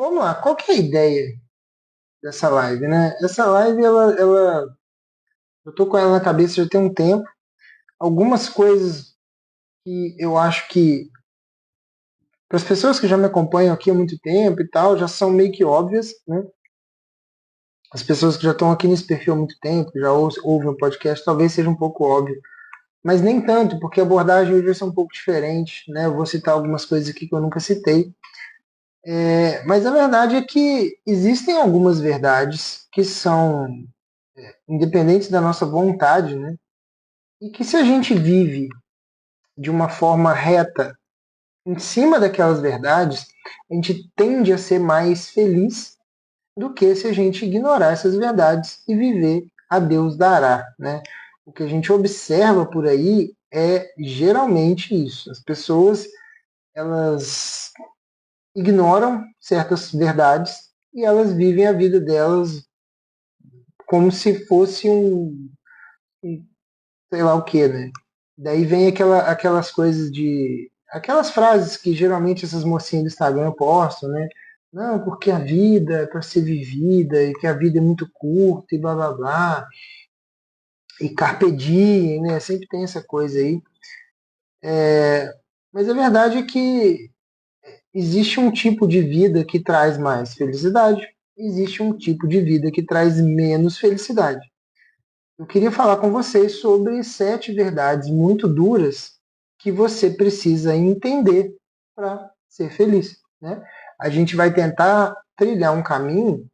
Vamos lá, qual que é a ideia dessa live, né? Essa live, eu tô com ela na cabeça já tem um tempo. Algumas coisas que eu acho que, para as pessoas que já me acompanham aqui há muito tempo e tal, já são meio que óbvias, né? As pessoas que já estão aqui nesse perfil há muito tempo, que já ouvem o podcast, talvez seja um pouco óbvio. Mas nem tanto, porque a abordagem hoje vai ser um pouco diferente, né? Eu vou citar algumas coisas aqui que eu nunca citei. Mas a verdade é que existem algumas verdades que são independentes da nossa vontade, né? E que se a gente vive de uma forma reta em cima daquelas verdades, a gente tende a ser mais feliz do que se a gente ignorar essas verdades e viver a Deus dará, né? O que a gente observa por aí é geralmente isso. As pessoas, elas ignoram certas verdades e elas vivem a vida delas como se fosse um sei lá o que, né? Daí vem aquelas coisas de. Aquelas frases que geralmente essas mocinhas do Instagram postam, né? Não, porque a vida é para ser vivida e que a vida é muito curta e blá blá blá. E carpe diem, né? Sempre tem essa coisa aí. Mas a verdade é que existe um tipo de vida que traz mais felicidade, existe um tipo de vida que traz menos felicidade. Eu queria falar com vocês sobre 7 verdades muito duras que você precisa entender para ser feliz, né? A gente vai tentar trilhar um caminho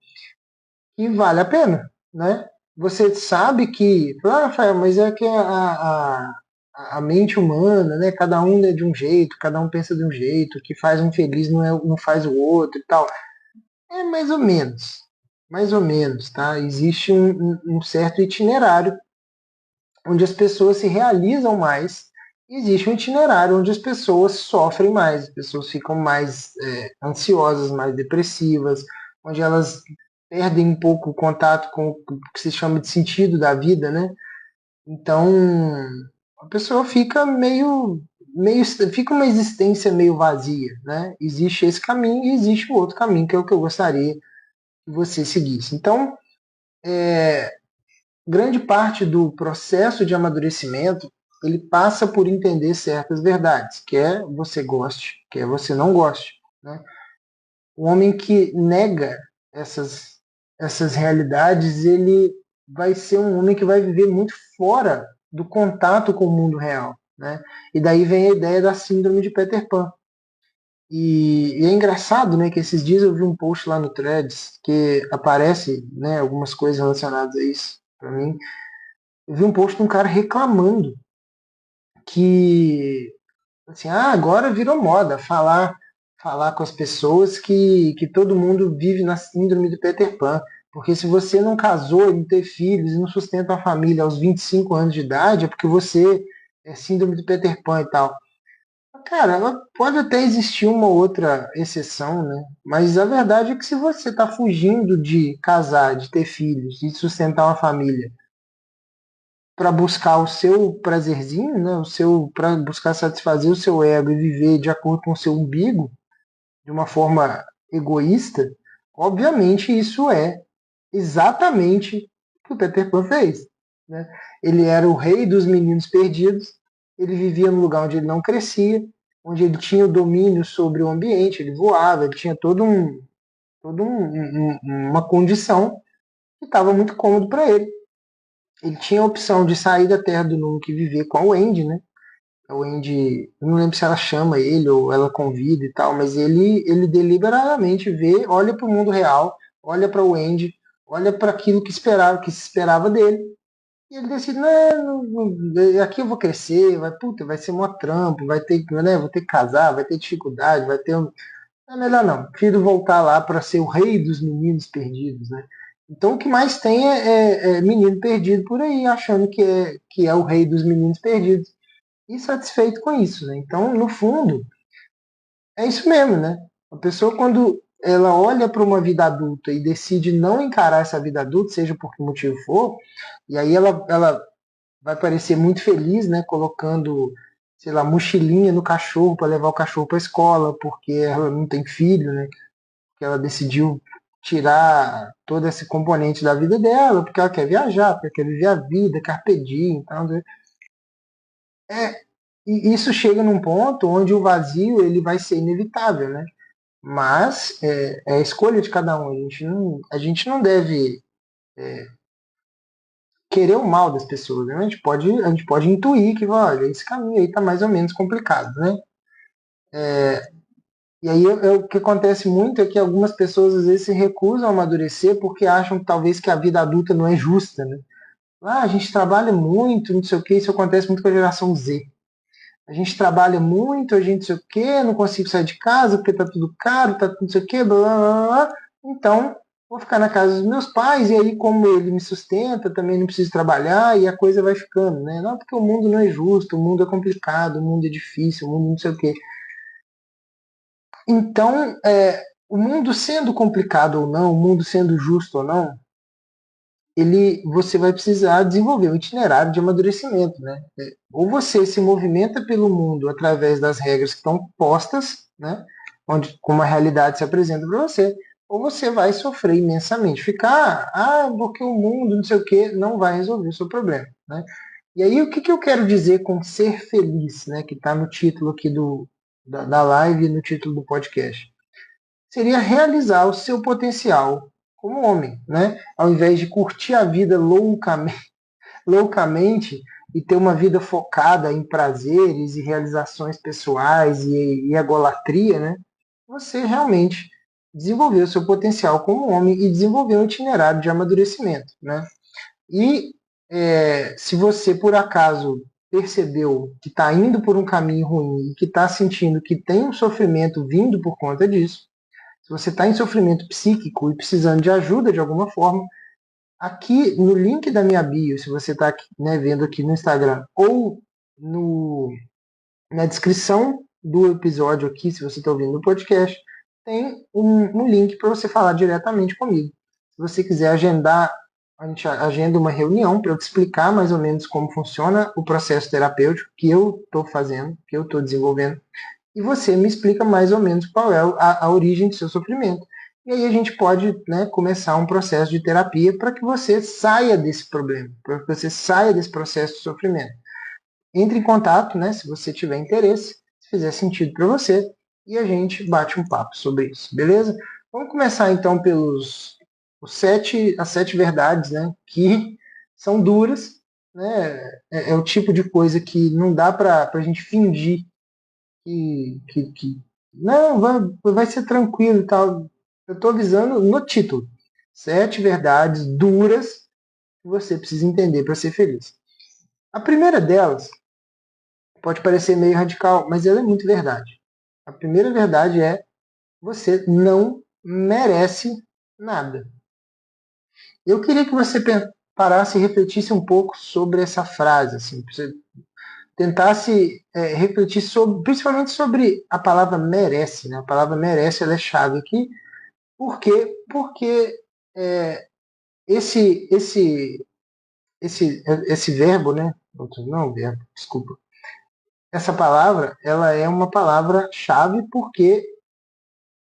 que vale a pena, né? Você sabe que, Rafael, mas é que a mente humana, né? Cada um é de um jeito, cada um pensa de um jeito, o que faz um feliz não faz o outro e tal. É mais ou menos, tá? Existe um certo itinerário onde as pessoas se realizam mais, e existe um itinerário onde as pessoas sofrem mais, as pessoas ficam mais ansiosas, mais depressivas, onde elas perdem um pouco o contato com o que se chama de sentido da vida, né? Então a pessoa fica fica uma existência meio vazia, né? Existe esse caminho e existe o outro caminho que é o que eu gostaria que você seguisse. Então, grande parte do processo de amadurecimento ele passa por entender certas verdades, quer você goste, quer você não goste. Né? O homem que nega essas realidades, ele vai ser um homem que vai viver muito fora do contato com o mundo real. Né? E daí vem a ideia da síndrome de Peter Pan. E é engraçado, né, que esses dias eu vi um post lá no Threads que aparece, né, algumas coisas relacionadas a isso para mim. Eu vi um post de um cara reclamando que assim, agora virou moda falar com as pessoas que todo mundo vive na síndrome do Peter Pan. Porque se você não casou, não ter filhos e não sustenta uma família aos 25 anos de idade, é porque você é síndrome do Peter Pan e tal. Cara, ela pode até existir uma outra exceção, né? Mas a verdade é que se você está fugindo de casar, de ter filhos, de sustentar uma família, para buscar o seu prazerzinho, né? O seu para buscar satisfazer o seu ego e viver de acordo com o seu umbigo, de uma forma egoísta, obviamente isso é exatamente o que o Peter Pan fez. Né? Ele era o rei dos meninos perdidos, ele vivia num lugar onde ele não crescia, onde ele tinha o domínio sobre o ambiente, ele voava, ele tinha uma condição que estava muito cômodo para ele. Ele tinha a opção de sair da Terra do Nunca e viver com a Wendy, né? A Wendy, eu não lembro se ela chama ele ou ela convida e tal, mas ele deliberadamente vê, olha para o mundo real, olha para o Wendy, olha para aquilo que se esperava dele, e ele decide, aqui eu vou crescer, vai ser mó trampo, vai ter, né, vou ter que casar, vai ter dificuldade, vai ter é melhor não. Prefiro voltar lá para ser o rei dos meninos perdidos, né? Então o que mais tem é menino perdido por aí, achando que é o rei dos meninos perdidos. E satisfeito com isso, né? Então, no fundo, é isso mesmo, né? A pessoa, quando ela olha para uma vida adulta e decide não encarar essa vida adulta, seja por que motivo for, e aí ela vai parecer muito feliz, né? Colocando, sei lá, mochilinha no cachorro para levar o cachorro para a escola, porque ela não tem filho, né? porque ela decidiu tirar todo esse componente da vida dela, porque ela quer viajar, porque ela quer viver a vida, carpe diem, então, e isso chega num ponto onde o vazio ele vai ser inevitável, né? Mas é a escolha de cada um. A gente não deve querer o mal das pessoas, né? A gente pode intuir que, olha, esse caminho aí está mais ou menos complicado, né? E aí o que acontece muito é que algumas pessoas às vezes se recusam a amadurecer porque acham talvez que a vida adulta não é justa, né? Ah, a gente trabalha muito, não sei o que, isso acontece muito com a geração Z. A gente trabalha muito, a gente não sei o que, não consigo sair de casa porque tá tudo caro, tá tudo não sei o que, blá blá blá blá. Então, vou ficar na casa dos meus pais, e aí, como ele me sustenta, também não preciso trabalhar, e a coisa vai ficando, né? Não, porque o mundo não é justo, o mundo é complicado, o mundo é difícil, o mundo não sei o que. Então, o mundo sendo complicado ou não, o mundo sendo justo ou não, você vai precisar desenvolver um itinerário de amadurecimento, né? Ou você se movimenta pelo mundo através das regras que estão postas, né? Onde como a realidade se apresenta para você, ou você vai sofrer imensamente. Ficar, porque o mundo, não sei o quê, não vai resolver o seu problema, né? E aí, o que, que eu quero dizer com ser feliz, né? Que está no título aqui da live e no título do podcast. Seria realizar o seu potencial como homem, né? Ao invés de curtir a vida loucamente e ter uma vida focada em prazeres e realizações pessoais e egolatria, né? Você realmente desenvolver o seu potencial como homem e desenvolver um itinerário de amadurecimento, né? E se você por acaso percebeu que está indo por um caminho ruim e que está sentindo que tem um sofrimento vindo por conta disso, se você está em sofrimento psíquico e precisando de ajuda de alguma forma, aqui no link da minha bio, se você está vendo aqui no Instagram, ou na descrição do episódio aqui, se você está ouvindo no podcast, tem um link para você falar diretamente comigo. Se você quiser agendar, a gente agenda uma reunião para eu te explicar mais ou menos como funciona o processo terapêutico que eu estou fazendo, que eu estou desenvolvendo, e você me explica mais ou menos qual é a origem do seu sofrimento. E aí a gente pode, começar um processo de terapia para que você saia desse problema, para que você saia desse processo de sofrimento. Entre em contato, se você tiver interesse, se fizer sentido para você, e a gente bate um papo sobre isso, beleza? Vamos começar então pelos as 7 verdades, que são duras, né? É o tipo de coisa que não dá para a gente fingir que não, vai ser tranquilo e tal. Eu estou avisando no título. 7 verdades duras que você precisa entender para ser feliz. A primeira delas pode parecer meio radical, mas ela é muito verdade. A primeira verdade é: você não merece nada. Eu queria que você parasse e refletisse um pouco sobre essa frase, assim, você tentasse refletir principalmente sobre a palavra merece, né? A palavra merece, ela é chave aqui. Por quê? Porque é, esse, esse, esse verbo, né? Não, verbo, desculpa. Essa palavra, ela é uma palavra-chave porque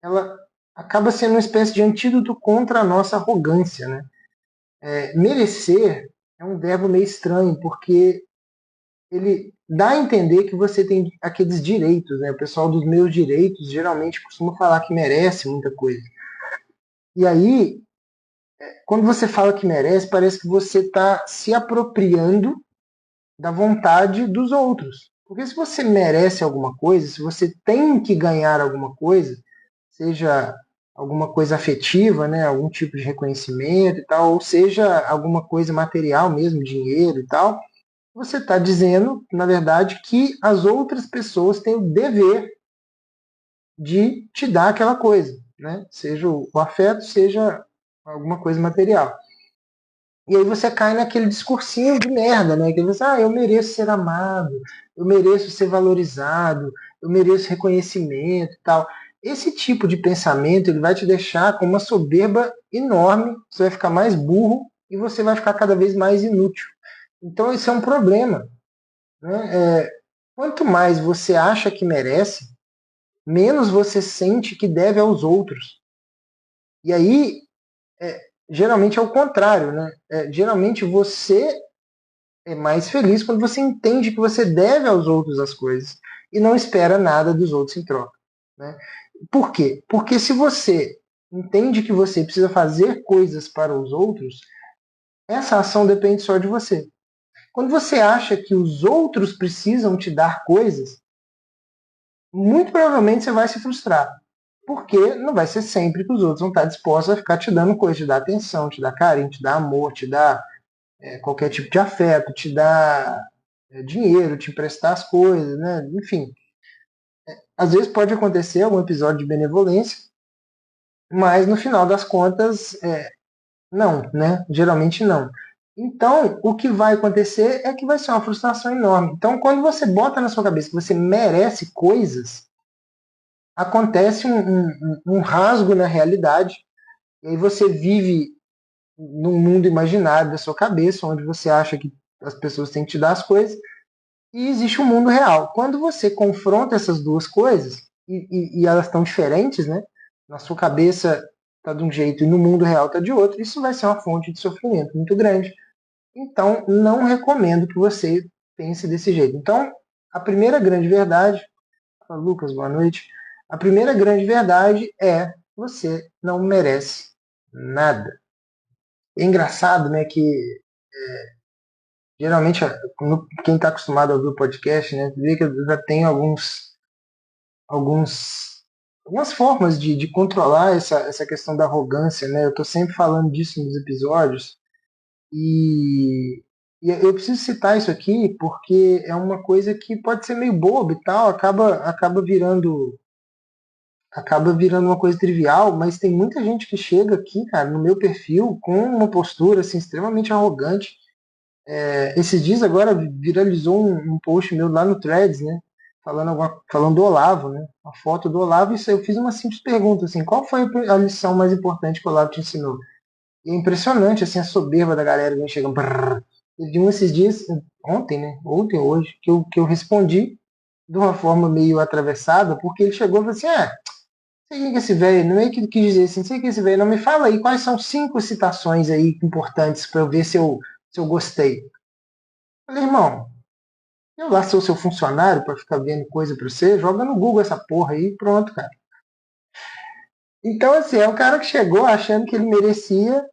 ela acaba sendo uma espécie de antídoto contra a nossa arrogância, né? Merecer é um verbo meio estranho, porque ele dá a entender que você tem aqueles direitos, né? O pessoal dos meus direitos geralmente costuma falar que merece muita coisa. E aí, quando você fala que merece, parece que você está se apropriando da vontade dos outros. Porque se você merece alguma coisa, se você tem que ganhar alguma coisa, seja alguma coisa afetiva, né, algum tipo de reconhecimento e tal, ou seja alguma coisa material mesmo, dinheiro e tal, você está dizendo, na verdade, que as outras pessoas têm o dever de te dar aquela coisa, né? Seja o afeto, seja alguma coisa material. E aí você cai naquele discursinho de merda, né? Que você, eu mereço ser amado, eu mereço ser valorizado, eu mereço reconhecimento e tal. Esse tipo de pensamento ele vai te deixar com uma soberba enorme, você vai ficar mais burro e você vai ficar cada vez mais inútil. Então isso é um problema, né? Quanto mais você acha que merece, menos você sente que deve aos outros. E aí, geralmente é o contrário, né? Geralmente você é mais feliz quando você entende que você deve aos outros as coisas e não espera nada dos outros em troca, né? Por quê? Porque se você entende que você precisa fazer coisas para os outros, essa ação depende só de você. Quando você acha que os outros precisam te dar coisas, muito provavelmente você vai se frustrar. Porque não vai ser sempre que os outros vão estar dispostos a ficar te dando coisa, te dar atenção, te dar carinho, te dar amor, te dar qualquer tipo de afeto, te dar dinheiro, te emprestar as coisas, né? Enfim. Às vezes pode acontecer algum episódio de benevolência, mas no final das contas, não, né? Geralmente não. Então, o que vai acontecer é que vai ser uma frustração enorme. Então, quando você bota na sua cabeça que você merece coisas, acontece um rasgo na realidade, e aí você vive num mundo imaginário da sua cabeça, onde você acha que as pessoas têm que te dar as coisas, e existe um mundo real. Quando você confronta essas duas coisas, e elas estão diferentes, né? Na sua cabeça está de um jeito e no mundo real está de outro, isso vai ser uma fonte de sofrimento muito grande. Então, não recomendo que você pense desse jeito. Então, a primeira grande verdade, Lucas, boa noite. A primeira grande verdade é você não merece nada. É engraçado, né, que geralmente quem está acostumado a ouvir o podcast, né, vê que eu já tenho algumas formas de controlar essa questão da arrogância, né? Eu estou sempre falando disso nos episódios e, e eu preciso citar isso aqui porque é uma coisa que pode ser meio boba e tal, acaba virando uma coisa trivial, mas tem muita gente que chega aqui, cara, no meu perfil com uma postura assim extremamente arrogante. Esses dias agora viralizou um post meu lá no Threads, né? Falando do Olavo, né? A foto do Olavo, e eu fiz uma simples pergunta, assim, qual foi a lição mais importante que o Olavo te ensinou? E é impressionante, assim, a soberba da galera que vem chegando. Brrr. Teve um esses dias, ontem, né? Ontem, hoje, que eu respondi de uma forma meio atravessada, porque ele chegou e falou assim, sei quem que é esse velho, não é que ele quis dizer assim, sei que esse velho, não me fala aí quais são 5 citações aí importantes para eu ver se eu gostei. Eu falei, irmão, eu lá sou seu funcionário para ficar vendo coisa para você, joga no Google essa porra aí e pronto, cara. Então, assim, é o cara que chegou achando que ele merecia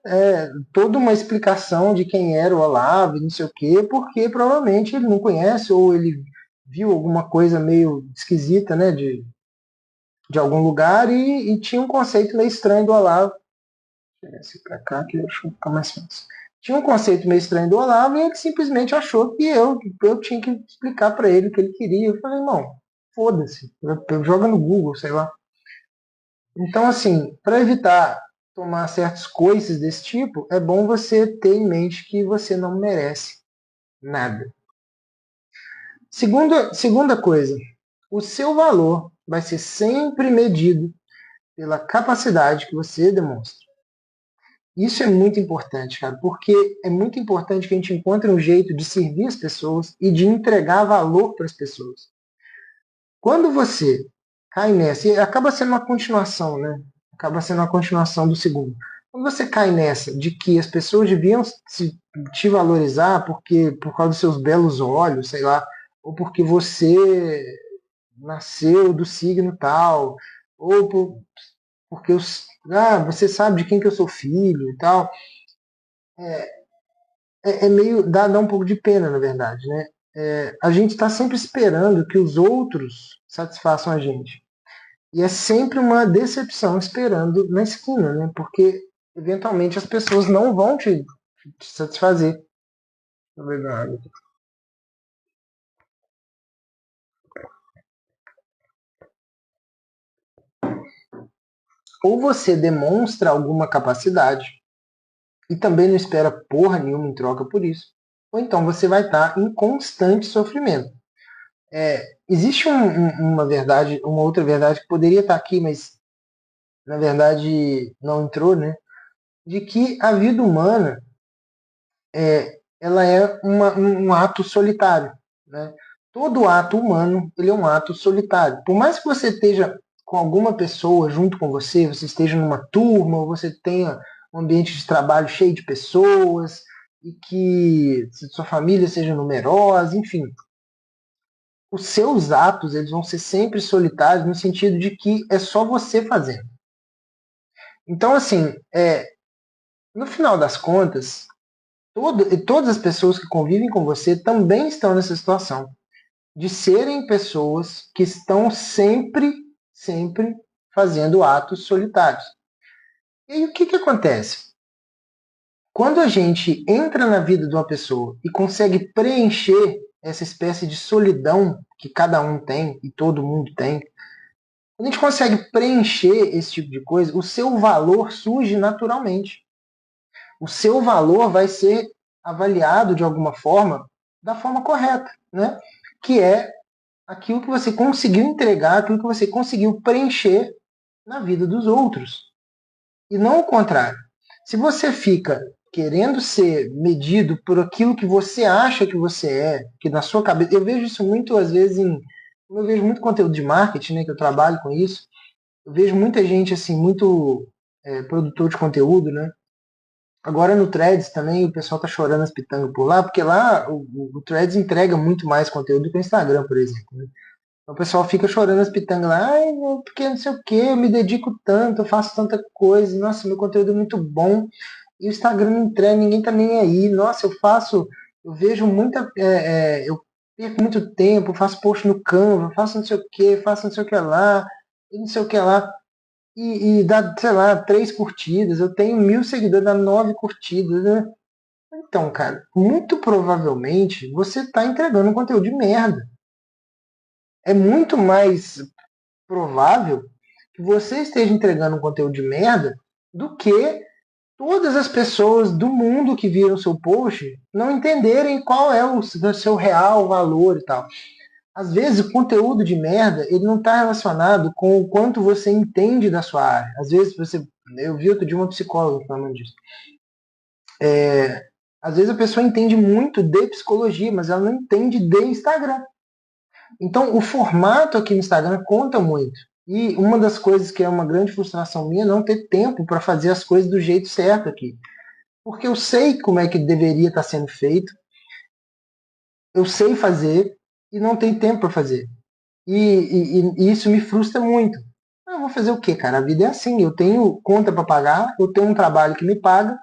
toda uma explicação de quem era o Olavo e não sei o quê, porque provavelmente ele não conhece ou ele viu alguma coisa meio esquisita, né, de algum lugar e tinha um conceito meio estranho do Olavo. Vou pegar esse pra cá que eu acho que fica mais fácil. Tinha um conceito meio estranho do Olavo e ele simplesmente achou que eu tinha que explicar para ele o que ele queria. Eu falei, irmão, foda-se, joga no Google, sei lá. Então, assim, para evitar tomar certos coices desse tipo, é bom você ter em mente que você não merece nada. Segunda coisa, o seu valor vai ser sempre medido pela capacidade que você demonstra. Isso é muito importante, cara, porque é muito importante que a gente encontre um jeito de servir as pessoas e de entregar valor para as pessoas. Quando você cai nessa, e acaba sendo uma continuação, né? Acaba sendo uma continuação do segundo. Quando você cai nessa de que as pessoas deviam te valorizar por causa dos seus belos olhos, sei lá, ou porque você nasceu do signo tal, ou porque você sabe de quem que eu sou filho e tal, meio dá um pouco de pena, na verdade, né? A gente está sempre esperando que os outros satisfaçam a gente. E é sempre uma decepção esperando na esquina, né? Porque eventualmente as pessoas não vão te satisfazer. Obrigado. Ou você demonstra alguma capacidade e também não espera porra nenhuma em troca por isso, ou então você vai estar em constante sofrimento. Existe uma verdade, uma outra verdade que poderia estar aqui, mas na verdade não entrou, né? De que a vida humana ela é um ato solitário, né? Todo ato humano ele é um ato solitário. Por mais que você esteja com alguma pessoa junto com você, você esteja numa turma, ou você tenha um ambiente de trabalho cheio de pessoas, e que sua família seja numerosa, enfim. Os seus atos eles vão ser sempre solitários no sentido de que é só você fazendo. Então, assim, no final das contas, todas as pessoas que convivem com você também estão nessa situação de serem pessoas que estão sempre fazendo atos solitários. E aí o que acontece? Quando a gente entra na vida de uma pessoa e consegue preencher essa espécie de solidão que cada um tem e todo mundo tem, quando a gente consegue preencher esse tipo de coisa, o seu valor surge naturalmente. O seu valor vai ser avaliado de alguma forma, da forma correta, né? Que é aquilo que você conseguiu entregar, aquilo que você conseguiu preencher na vida dos outros. E não o contrário. Se você fica querendo ser medido por aquilo que você acha que você é, que na sua cabeça. Eu vejo isso muito, às vezes, eu vejo muito conteúdo de marketing, né, que eu trabalho com isso. Eu vejo muita gente, assim, muito produtor de conteúdo, né? Agora no Threads também o pessoal tá chorando as pitangas por lá, porque lá o Threads entrega muito mais conteúdo que o Instagram, por exemplo. Né? Então o pessoal fica chorando as pitangas lá, ai, porque não sei o que, eu me dedico tanto, eu faço tanta coisa, nossa, meu conteúdo é muito bom, e o Instagram não entrega, ninguém tá nem aí, nossa, eu vejo muita, eu perco muito tempo, faço post no Canva, faço não sei o que, faço não sei o que lá, e não sei o que lá, e dá, sei lá, 3 curtidas, eu tenho 1.000 seguidores, dá 9 curtidas, né? Então, cara, muito provavelmente você está entregando um conteúdo de merda. É muito mais provável que você esteja entregando um conteúdo de merda do que todas as pessoas do mundo que viram seu post não entenderem qual é o seu real valor e tal. Às vezes o conteúdo de merda ele não está relacionado com o quanto você entende da sua área. Às vezes eu vi outro dia uma psicóloga falando disso. Às vezes a pessoa entende muito de psicologia, mas ela não entende de Instagram. Então o formato aqui no Instagram conta muito. E uma das coisas que é uma grande frustração minha é não ter tempo para fazer as coisas do jeito certo aqui. Porque eu sei como é que deveria estar sendo feito, eu sei fazer e não tem tempo para fazer. E isso me frustra muito. Eu vou fazer o quê, cara? A vida é assim. Eu tenho conta para pagar, eu tenho um trabalho que me paga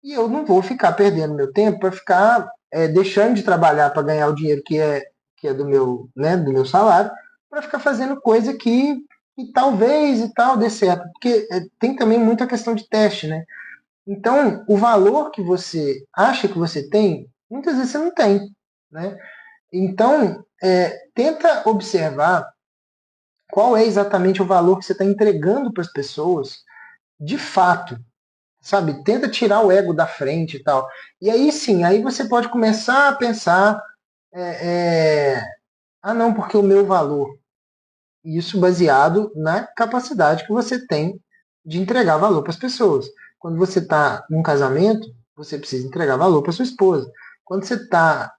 e eu não vou ficar perdendo meu tempo para ficar deixando de trabalhar para ganhar o dinheiro que é do meu salário, para ficar fazendo coisa que talvez e tal dê certo. Porque tem também muita questão de teste, né? Então, o valor que você acha que você tem, muitas vezes você não tem, né? Então, tenta observar qual é exatamente o valor que você está entregando para as pessoas de fato, sabe? Tenta tirar o ego da frente e tal. E aí sim, aí você pode começar a pensar, ah não, porque o meu valor. Isso baseado na capacidade que você tem de entregar valor para as pessoas. Quando você está num casamento, você precisa entregar valor para sua esposa. Quando você tá,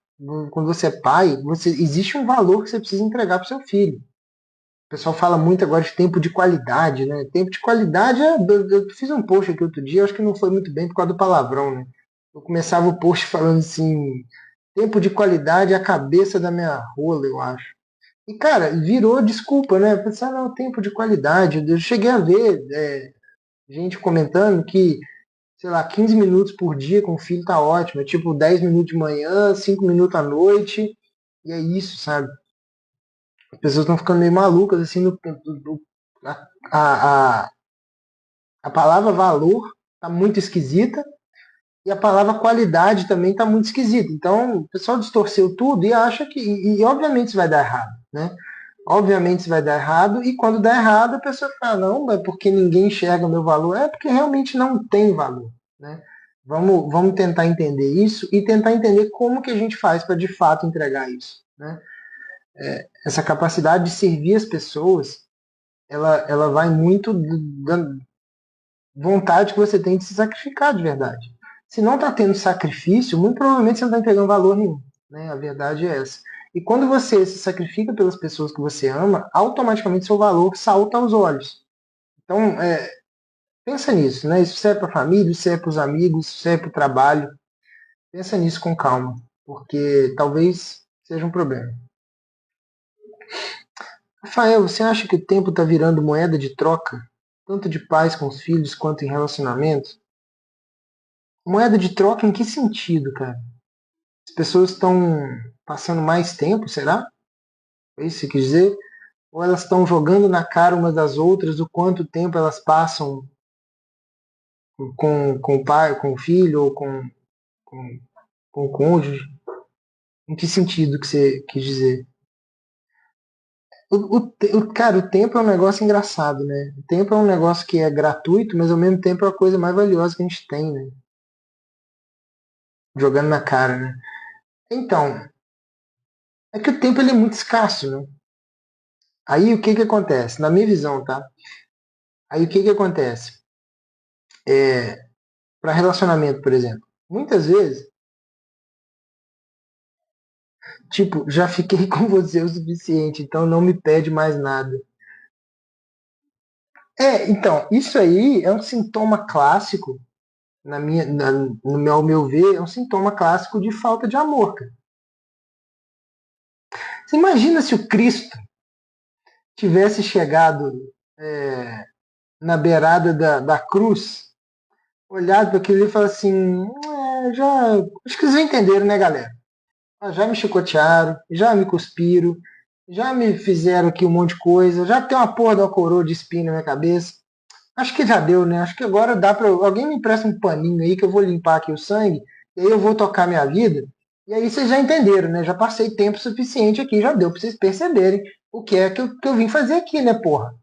quando você é pai, existe um valor que você precisa entregar para o seu filho. O pessoal fala muito agora de tempo de qualidade, né? Tempo de qualidade, eu fiz um post aqui outro dia, acho que não foi muito bem por causa do palavrão, né? Eu começava o post falando assim, tempo de qualidade é a cabeça da minha rola, eu acho. E, cara, virou desculpa, né? Pensar, não, tempo de qualidade. Eu cheguei a ver gente comentando que, sei lá, 15 minutos por dia com o filho tá ótimo. É tipo 10 minutos de manhã, 5 minutos à noite, e é isso, sabe? As pessoas estão ficando meio malucas, assim, a, a, a palavra valor tá muito esquisita e a palavra qualidade também tá muito esquisita. Então, o pessoal distorceu tudo e acha que, obviamente isso vai dar errado, né? Obviamente isso vai dar errado, e quando dá errado, a pessoa fala, não, é porque ninguém enxerga o meu valor, é porque realmente não tem valor, né? Vamos tentar entender isso e tentar entender como que a gente faz para de fato entregar isso, né? Essa capacidade de servir as pessoas, ela vai muito da vontade que você tem de se sacrificar de verdade. Se não está tendo sacrifício, muito provavelmente você não está entregando valor nenhum, né? A verdade é essa. E quando você se sacrifica pelas pessoas que você ama, automaticamente seu valor salta aos olhos. Então, pensa nisso, né? Isso serve para a família, isso serve para os amigos, isso serve para o trabalho. Pensa nisso com calma, porque talvez seja um problema. Rafael, você acha que o tempo está virando moeda de troca, tanto de pais com os filhos quanto em relacionamentos? Moeda de troca em que sentido, cara? As pessoas estão passando mais tempo, será? É isso que você quer dizer? Ou elas estão jogando na cara umas das outras o quanto tempo elas passam com o pai, com o filho ou com, com o cônjuge? Em que sentido que você quis dizer? Cara, o tempo é um negócio engraçado, né? O tempo é um negócio que é gratuito, mas ao mesmo tempo é a coisa mais valiosa que a gente tem, né? Jogando na cara, né? Então, é que o tempo ele é muito escasso, né? Aí o que que acontece? Na minha visão, tá? Aí o que que acontece? Para relacionamento, por exemplo. Muitas vezes, tipo, já fiquei com você o suficiente, então não me pede mais nada. Então, isso aí é um sintoma clássico, ao meu ver, é um sintoma clássico de falta de amor, cara. Você imagina se o Cristo tivesse chegado é, na beirada da cruz, olhado para aquilo e falado assim, acho que vocês entenderam, né, galera? Já me chicotearam, já me cuspiram, já me fizeram aqui um monte de coisa, já tem uma porra de uma coroa de espinho na minha cabeça. Acho que já deu, né? Acho que agora dá pra. Alguém me empresta um paninho aí que eu vou limpar aqui o sangue, e aí eu vou tocar minha vida. E aí vocês já entenderam, né? Já passei tempo suficiente aqui, já deu pra vocês perceberem o que é que eu vim fazer aqui, né, porra?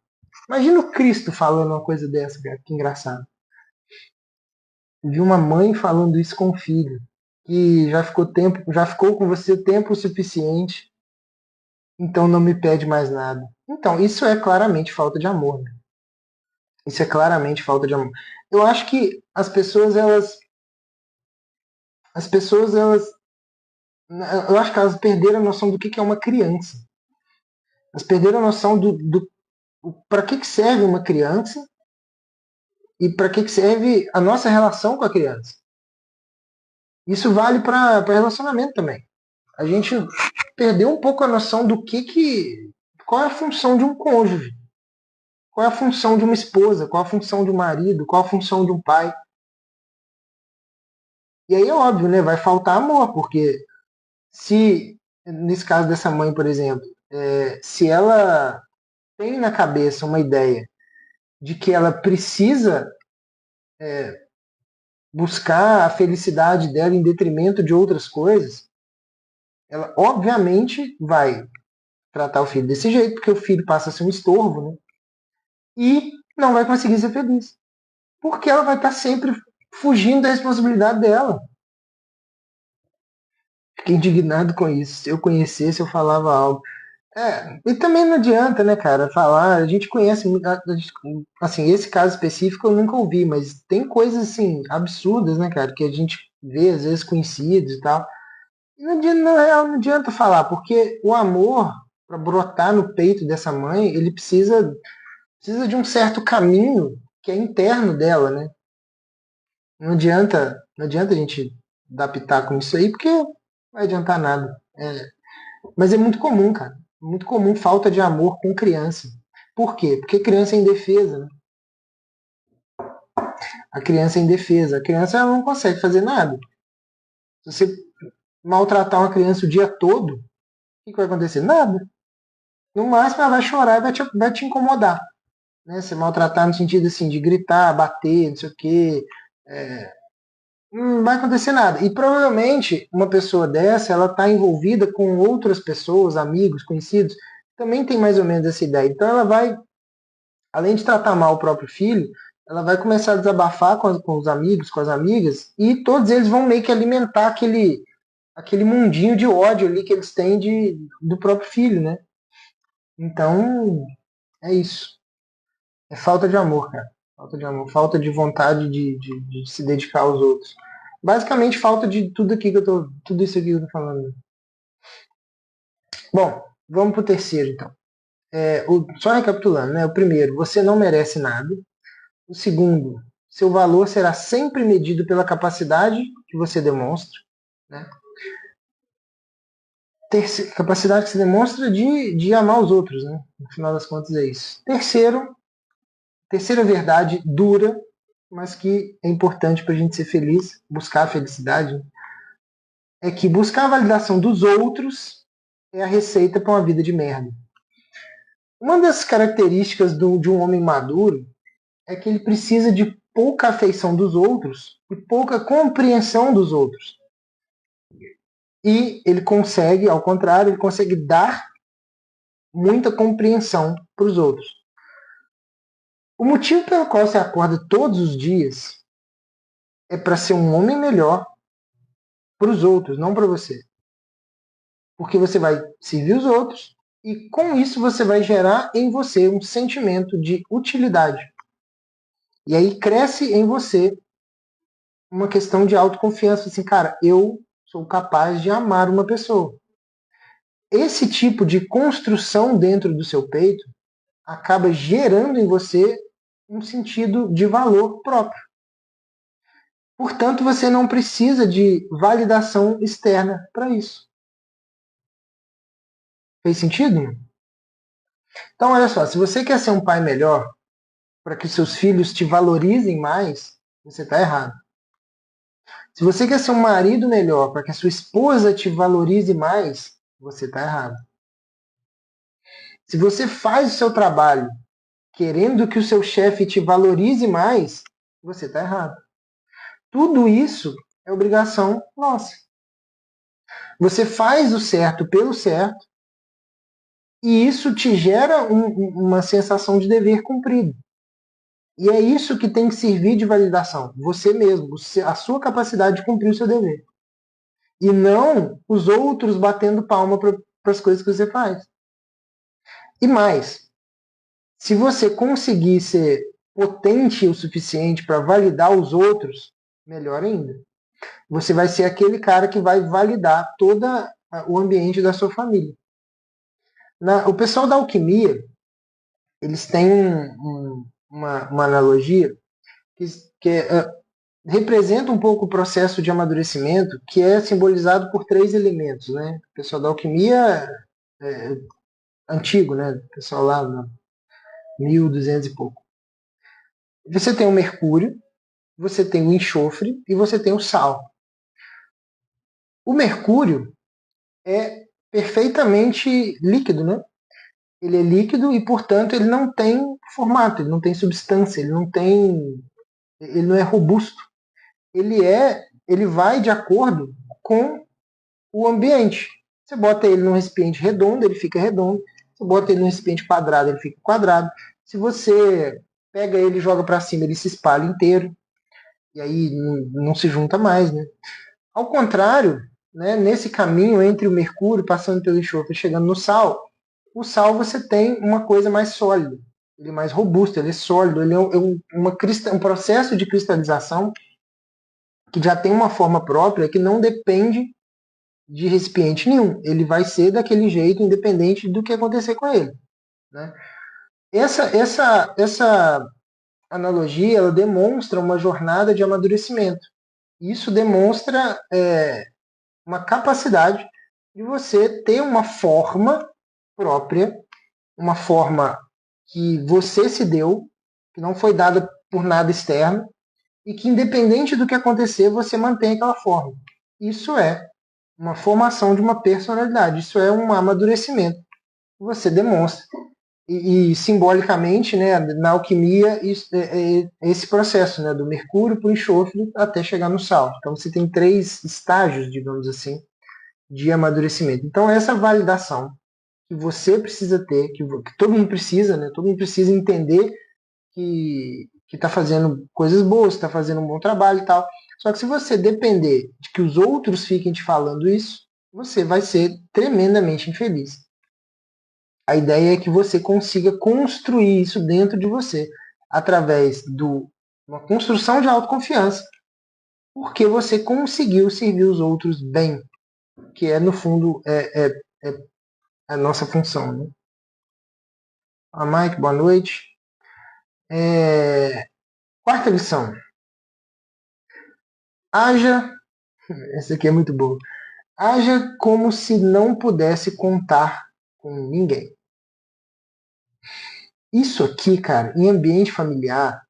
Imagina o Cristo falando uma coisa dessa, cara. Que engraçado. Vi uma mãe falando isso com o filho, que já ficou com você tempo suficiente, então não me pede mais nada. Então, isso é claramente falta de amor, né? Isso é claramente falta de amor. Eu acho que as pessoas, eu acho que elas perderam a noção do que é uma criança. Elas perderam a noção do para que serve uma criança e para que serve a nossa relação com a criança. Isso vale para relacionamento também. A gente perdeu um pouco a noção qual é a função de um cônjuge, qual é a função de uma esposa, qual é a função de um marido, qual é a função de um pai. E aí é óbvio, né? Vai faltar amor, porque se, nesse caso dessa mãe, por exemplo, se ela tem na cabeça uma ideia de que ela precisa buscar a felicidade dela em detrimento de outras coisas, ela obviamente vai tratar o filho desse jeito, porque o filho passa a ser um estorvo, né? E não vai conseguir ser feliz. Porque ela vai estar sempre fugindo da responsabilidade dela. Fiquei indignado com isso. Se eu conhecesse, eu falava algo. E também não adianta, né, cara, falar. A gente conhece muito. Assim, esse caso específico eu nunca ouvi, mas tem coisas, assim, absurdas, né, cara, que a gente vê, às vezes, conhecidos e tal. E não adianta, na real, não adianta falar, porque o amor, para brotar no peito dessa mãe, ele precisa de um certo caminho que é interno dela, né? Não adianta a gente dar pitaco nisso aí, porque não vai adiantar nada. Mas é muito comum, cara. Muito comum falta de amor com criança. Por quê? Porque criança é indefesa, né? A criança é indefesa. A criança ela não consegue fazer nada. Se você maltratar uma criança o dia todo, o que vai acontecer? Nada. No máximo ela vai chorar e vai te incomodar. Né? Se maltratar no sentido assim, de gritar, bater, não sei o quê. Não vai acontecer nada. E provavelmente uma pessoa dessa, ela está envolvida com outras pessoas, amigos, conhecidos, também tem mais ou menos essa ideia. Então ela vai, além de tratar mal o próprio filho, ela vai começar a desabafar com os amigos, com as amigas, e todos eles vão meio que alimentar aquele mundinho de ódio ali que eles têm do próprio filho, né? Então, é isso. É falta de amor, cara. Falta de amor, falta de vontade de se dedicar aos outros. Basicamente falta de tudo isso aqui que eu tô falando. Bom, vamos para o terceiro, então. Só recapitulando, né? O primeiro, você não merece nada. O segundo, seu valor será sempre medido pela capacidade que você demonstra. Né? Capacidade que se demonstra de amar os outros. Né? No final das contas é isso. Terceira verdade dura, mas que é importante para a gente ser feliz, buscar a felicidade, é que buscar a validação dos outros é a receita para uma vida de merda. Uma das características de um homem maduro é que ele precisa de pouca afeição dos outros e pouca compreensão dos outros. E ele consegue, ao contrário, ele consegue dar muita compreensão para os outros. O motivo pelo qual você acorda todos os dias é para ser um homem melhor para os outros, não para você. Porque você vai servir os outros e com isso você vai gerar em você um sentimento de utilidade. E aí cresce em você uma questão de autoconfiança, assim, cara, eu sou capaz de amar uma pessoa. Esse tipo de construção dentro do seu peito acaba gerando em você um sentido de valor próprio. Portanto, você não precisa de validação externa para isso. Fez sentido? Então, olha só, se você quer ser um pai melhor, para que seus filhos te valorizem mais, você está errado. Se você quer ser um marido melhor, para que a sua esposa te valorize mais, você está errado. Se você faz o seu trabalho querendo que o seu chefe te valorize mais, você está errado. Tudo isso é obrigação nossa. Você faz o certo pelo certo e isso te gera uma sensação de dever cumprido. E é isso que tem que servir de validação. Você mesmo, a sua capacidade de cumprir o seu dever. E não os outros batendo palma para as coisas que você faz. E mais, se você conseguir ser potente o suficiente para validar os outros, melhor ainda. Você vai ser aquele cara que vai validar todo o ambiente da sua família. O pessoal da alquimia, eles têm uma analogia que representa um pouco o processo de amadurecimento, que é simbolizado por 3 elementos. Né? O pessoal da alquimia é antigo, né? O pessoal lá no 1200 e pouco. Você tem o mercúrio, você tem o enxofre e você tem o sal. O mercúrio é perfeitamente líquido, né? Ele é líquido e, portanto, ele não tem formato, ele não tem substância, ele não é robusto. Ele vai de acordo com o ambiente. Você bota ele num recipiente redondo, ele fica redondo. Você bota ele num recipiente quadrado, ele fica quadrado. Se você pega ele e joga para cima, ele se espalha inteiro. E aí não se junta mais, né? Ao contrário, né, nesse caminho entre o mercúrio, passando pelo enxofre e chegando no sal, o sal você tem uma coisa mais sólida. Ele é mais robusto, ele é sólido, ele é um processo de cristalização que já tem uma forma própria que não depende de recipiente nenhum. Ele vai ser daquele jeito, independente do que acontecer com ele. Né? Essa analogia ela demonstra uma jornada de amadurecimento. Isso demonstra uma capacidade de você ter uma forma própria, uma forma que você se deu, que não foi dada por nada externo, e que independente do que acontecer, você mantém aquela forma. Isso é uma formação de uma personalidade, isso é um amadurecimento que você demonstra. E simbolicamente, né, na alquimia, esse processo, né, do mercúrio para o enxofre até chegar no sal. Então você tem 3 estágios, digamos assim, de amadurecimento. Então essa validação que você precisa ter, que todo mundo precisa, né, todo mundo precisa entender que está fazendo coisas boas, está fazendo um bom trabalho e tal. Só que se você depender de que os outros fiquem te falando isso, você vai ser tremendamente infeliz. A ideia é que você consiga construir isso dentro de você, através de uma construção de autoconfiança, porque você conseguiu servir os outros bem, que é, no fundo, a nossa função, né? A Mike, boa noite. Quarta lição. Haja, essa aqui é muito boa. Haja como se não pudesse contar com ninguém. Isso aqui, cara, em ambiente familiar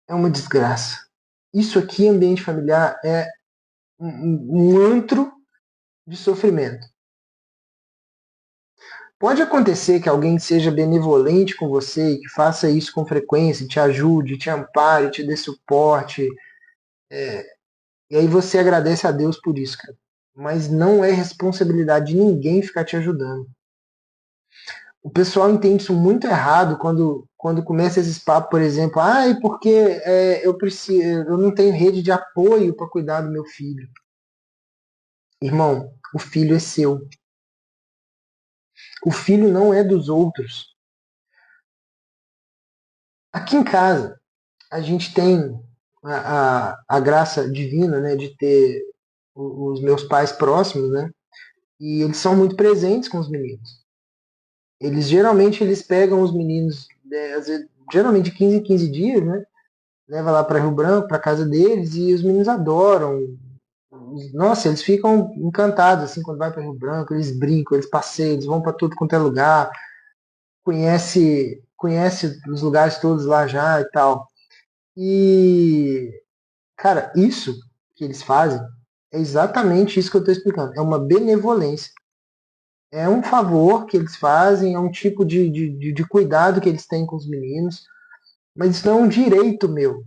é uma desgraça. Isso aqui, em ambiente familiar, é um antro de sofrimento. Pode acontecer que alguém seja benevolente com você e que faça isso com frequência, te ajude, te ampare, te dê suporte, e aí você agradece a Deus por isso, cara. Mas não é responsabilidade de ninguém ficar te ajudando. O pessoal entende isso muito errado quando começa esses papos, por exemplo, porque eu não tenho rede de apoio para cuidar do meu filho. Irmão, o filho é seu. O filho não é dos outros. Aqui em casa, a gente tem a graça divina, né, de ter os meus pais próximos, né, e eles são muito presentes com os meninos. Eles pegam os meninos, né, geralmente de 15 em 15 dias, né, leva lá para Rio Branco, para casa deles, e os meninos adoram. Nossa, eles ficam encantados assim quando vai para Rio Branco, eles brincam, eles passeiam, eles vão para tudo quanto é lugar, conhece os lugares todos lá já e tal. E cara, isso que eles fazem é exatamente isso que eu estou explicando. É uma benevolência. É um favor que eles fazem, é um tipo de cuidado que eles têm com os meninos, mas isso não é um direito meu.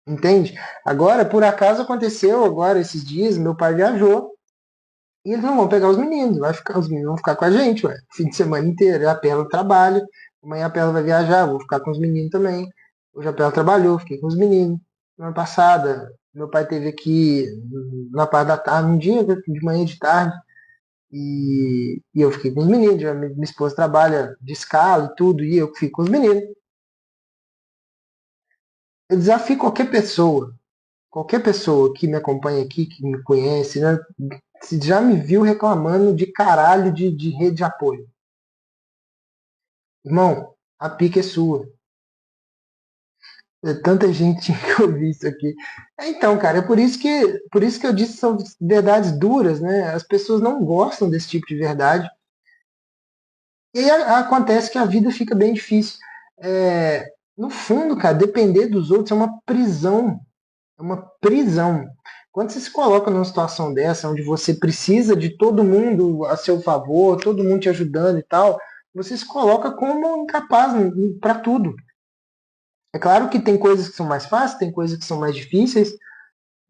Entende? Agora, por acaso aconteceu, agora esses dias, meu pai viajou e eles não vão pegar os meninos, os meninos vão ficar com a gente, ué, fim de semana inteiro. A Pela trabalha, amanhã a Pela vai viajar, vou ficar com os meninos também. Hoje a Pela trabalhou, fiquei com os meninos. Semana passada, meu pai teve aqui na parte da tarde, um dia de manhã e de tarde, e eu fiquei com os meninos. Minha esposa trabalha de escala e tudo, e eu fico com os meninos. Eu desafio qualquer pessoa que me acompanha aqui, que me conhece, né, se já me viu reclamando de caralho de rede de apoio. Irmão, a pica é sua. É tanta gente que eu vi isso aqui. Então, cara, é por isso que eu disse que são verdades duras, né? As pessoas não gostam desse tipo de verdade. E aí acontece que a vida fica bem difícil. No fundo, cara, depender dos outros é uma prisão. É uma prisão. Quando você se coloca numa situação dessa, onde você precisa de todo mundo a seu favor, todo mundo te ajudando e tal, você se coloca como incapaz para tudo. É claro que tem coisas que são mais fáceis, tem coisas que são mais difíceis,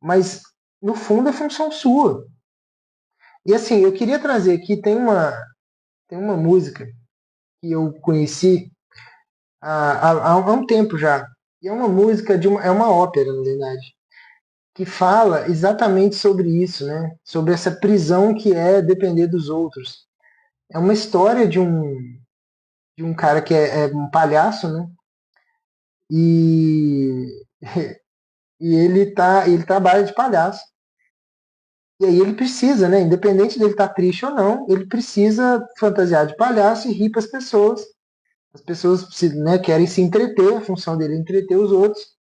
mas no fundo é função sua. E assim, eu queria trazer aqui, tem uma música que eu conheci há um tempo já. E é uma música é uma ópera, na verdade, que fala exatamente sobre isso, né? Sobre essa prisão que é depender dos outros. É uma história de um cara que é um palhaço, né? E, e ele trabalha de palhaço. E aí ele precisa, né? Independente dele estar triste ou não, ele precisa fantasiar de palhaço e rir para as pessoas. As pessoas né, querem se entreter, a função dele é entreter os outros.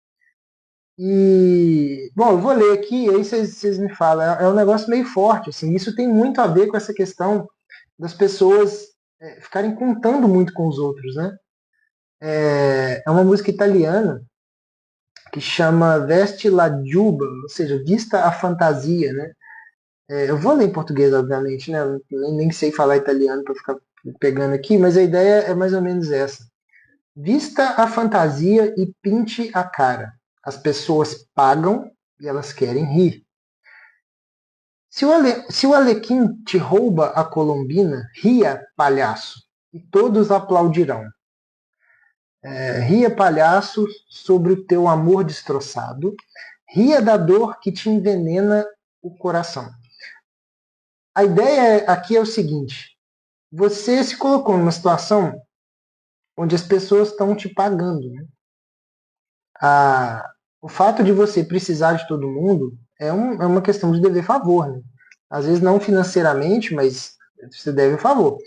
E, bom, eu vou ler aqui, aí vocês me falam. É um negócio meio forte, assim. Isso tem muito a ver com essa questão das pessoas ficarem contando muito com os outros, né? É uma música italiana que chama Vesti la Giuba, ou seja, vista a fantasia, né? Eu vou ler em português, obviamente, né? Eu nem sei falar italiano para ficar pegando aqui, mas a ideia é mais ou menos essa. Vista a fantasia e pinte a cara. As pessoas pagam e elas querem rir. Se o Alequim te rouba a Colombina, ria, palhaço, e todos aplaudirão. Ria, palhaço, sobre o teu amor destroçado. Ria da dor que te envenena o coração. A ideia aqui é o seguinte: você se colocou numa situação onde as pessoas estão te pagando. Né? O fato de você precisar de todo mundo é uma questão de dever favor. Né? Às vezes não financeiramente, mas Você deve a favor.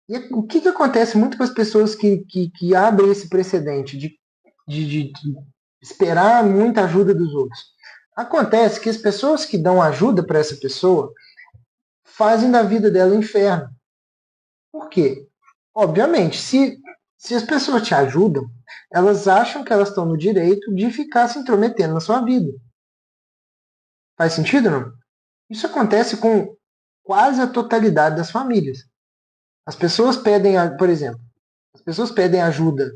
E o que acontece muito com as pessoas que abrem esse precedente de esperar muita ajuda dos outros? Acontece que as pessoas que dão ajuda para essa pessoa fazem da vida dela um inferno. Por quê? Obviamente, se as pessoas te ajudam, elas acham que elas estão no direito de ficar se intrometendo na sua vida. Faz sentido, não? Isso acontece com quase a totalidade das famílias. As pessoas pedem, por exemplo, as pessoas pedem ajuda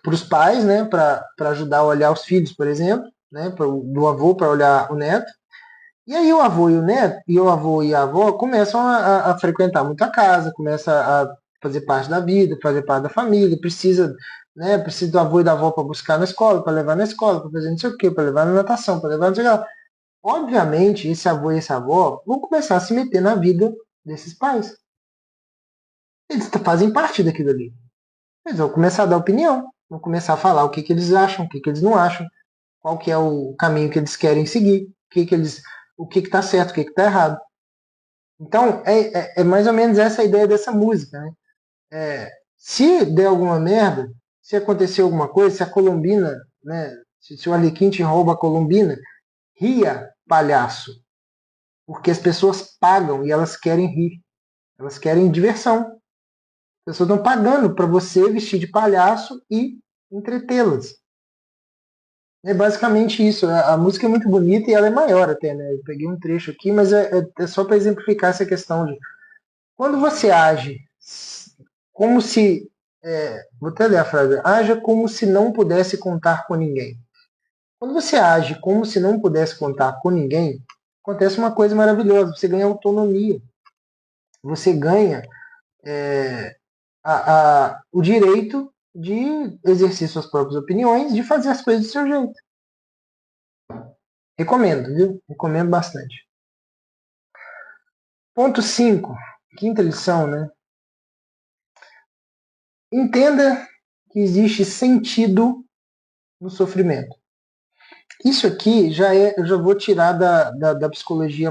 para os pais, né, para ajudar a olhar os filhos, por exemplo, né, do avô para olhar o neto. E aí o avô e o neto, e o avô e a avó começam a frequentar muito a casa, começam a fazer parte da vida, fazer parte da família, precisa do avô e da avó para buscar na escola, para levar na escola, para fazer não sei o quê, para levar na natação, para levar não sei o que. Obviamente, esse avô e essa avó vão começar a se meter na vida desses pais. Eles fazem parte daquilo ali. Eles vão começar a dar opinião, vão começar a falar o que eles acham, o que eles não acham, qual que é o caminho que eles querem seguir, o que está certo, o que está errado. Então, é mais ou menos essa a ideia dessa música. Né? Se der alguma merda, se acontecer alguma coisa, se a Colombina, né, se o Arlequim te rouba a Colombina, ria, palhaço. Porque as pessoas pagam e elas querem rir. Elas querem diversão. As pessoas estão pagando para você vestir de palhaço e entretê-las. É basicamente isso. A música é muito bonita e ela é maior até, né? Eu peguei um trecho aqui, mas é só para exemplificar essa questão de quando você age como se. Vou até ler a frase. Haja como se não pudesse contar com ninguém. Quando você age como se não pudesse contar com ninguém, acontece uma coisa maravilhosa. Você ganha autonomia. Você ganha o direito de exercer suas próprias opiniões, de fazer as coisas do seu jeito. Recomendo, viu? Recomendo bastante. Ponto 5, quinta lição, né? Entenda que existe sentido no sofrimento. Isso aqui eu já vou tirar da psicologia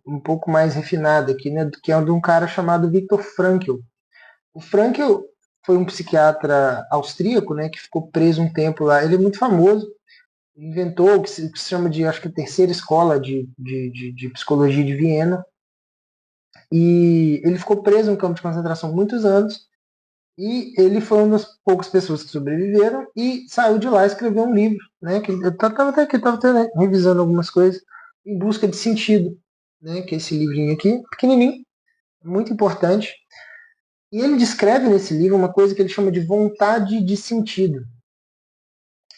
um pouco mais refinada aqui, né? Que é de um cara chamado Viktor Frankl. O Frankl foi um psiquiatra austríaco, né? Que ficou preso um tempo lá. Ele é muito famoso. Inventou o que se chama de, acho que, a terceira escola de psicologia de Viena. E ele ficou preso no campo de concentração muitos anos. E ele foi uma das poucas pessoas que sobreviveram e saiu de lá e escreveu um livro. Né, que eu estava até aqui, revisando algumas coisas, Em Busca de Sentido. Né, que é esse livrinho aqui, pequenininho, muito importante. E ele descreve nesse livro uma coisa que ele chama de vontade de sentido.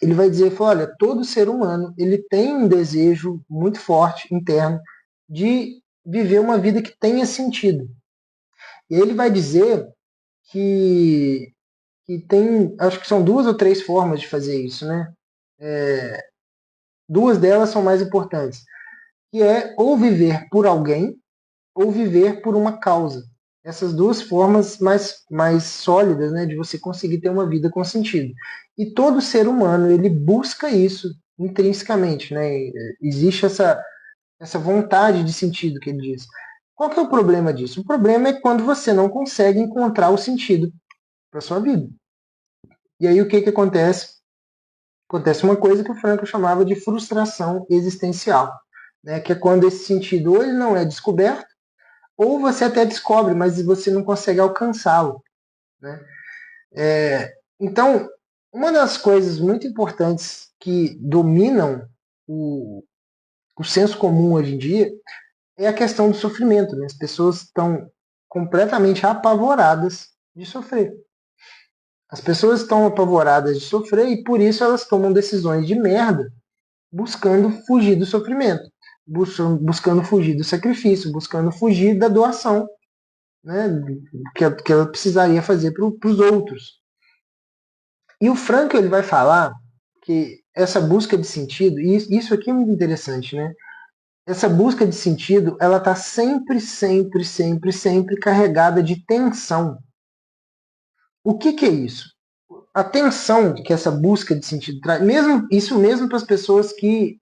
Ele vai dizer, olha, todo ser humano ele tem um desejo muito forte, interno, de viver uma vida que tenha sentido. E ele vai dizer que tem, acho que são 2 ou 3 formas de fazer isso, né? 2 delas são mais importantes, que é ou viver por alguém ou viver por uma causa. Essas 2 formas mais sólidas, né, de você conseguir ter uma vida com sentido. E todo ser humano ele busca isso intrinsecamente, né? Existe essa vontade de sentido que ele diz. Qual que é o problema disso? O problema é quando você não consegue encontrar o sentido para sua vida. E aí o que acontece? Acontece uma coisa que o Frankl chamava de frustração existencial, né? Que é quando esse sentido ou ele não é descoberto, ou você até descobre, mas você não consegue alcançá-lo. Né? Então, uma das coisas muito importantes que dominam o senso comum hoje em dia é a questão do sofrimento. Né? As pessoas estão completamente apavoradas de sofrer. As pessoas estão apavoradas de sofrer e por isso elas tomam decisões de merda buscando fugir do sofrimento, buscando fugir do sacrifício, buscando fugir da doação, né, que ela precisaria fazer para os outros. E o Frankl ele vai falar que essa busca de sentido, e isso aqui é muito interessante, né? Essa busca de sentido, ela está sempre carregada de tensão. O que é isso? A tensão que essa busca de sentido traz, isso mesmo para as pessoas que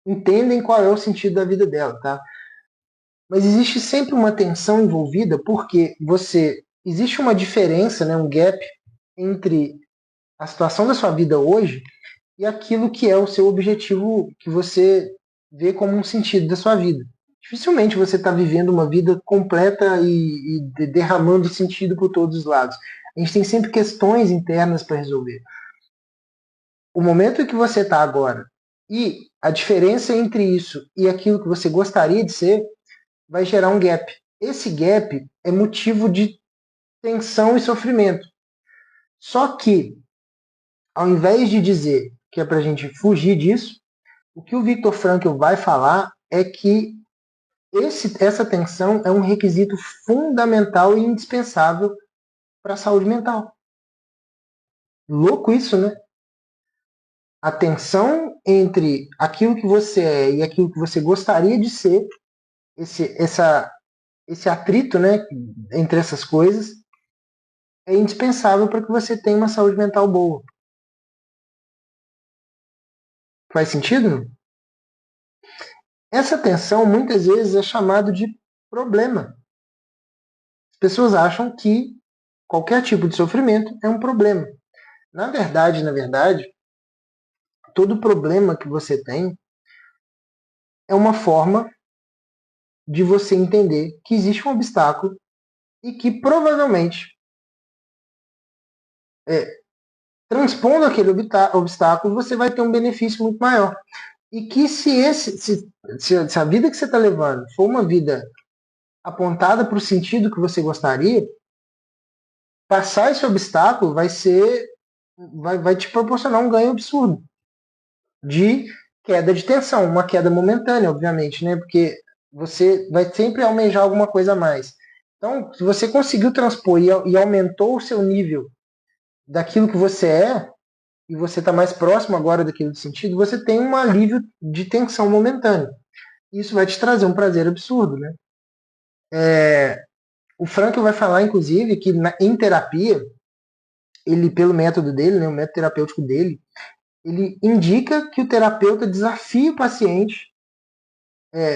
entendem qual é o sentido da vida dela, tá? Mas existe sempre uma tensão envolvida porque existe uma diferença, né, um gap entre a situação da sua vida hoje e aquilo que é o seu objetivo que você vê como um sentido da sua vida. Dificilmente você está vivendo uma vida completa e derramando sentido por todos os lados. A gente tem sempre questões internas para resolver. O momento em que você está agora e a diferença entre isso e aquilo que você gostaria de ser vai gerar um gap. Esse gap é motivo de tensão e sofrimento. Só que, ao invés de dizer que é para a gente fugir disso, o que o Viktor Frankl vai falar é que essa tensão é um requisito fundamental e indispensável para a saúde mental. Louco isso, né? A tensão entre aquilo que você é e aquilo que você gostaria de ser, esse atrito, né, entre essas coisas, é indispensável para que você tenha uma saúde mental boa. Faz sentido? Essa tensão muitas vezes é chamado de problema. As pessoas acham que qualquer tipo de sofrimento é um problema. Na verdade, todo problema que você tem é uma forma de você entender que existe um obstáculo e que provavelmente, transpondo aquele obstáculo, você vai ter um benefício muito maior. E que se a vida que você está levando for uma vida apontada para o sentido que você gostaria, passar esse obstáculo vai te proporcionar um ganho absurdo de queda de tensão, uma queda momentânea, obviamente, né? Porque você vai sempre almejar alguma coisa a mais. Então, se você conseguiu transpor e aumentou o seu nível daquilo que você é, e você está mais próximo agora daquele sentido, você tem um alívio de tensão momentâneo. Isso vai te trazer um prazer absurdo, né? O Frankl vai falar, inclusive, que em terapia, ele, pelo método dele, né, o método terapêutico dele, ele indica que o terapeuta desafia o paciente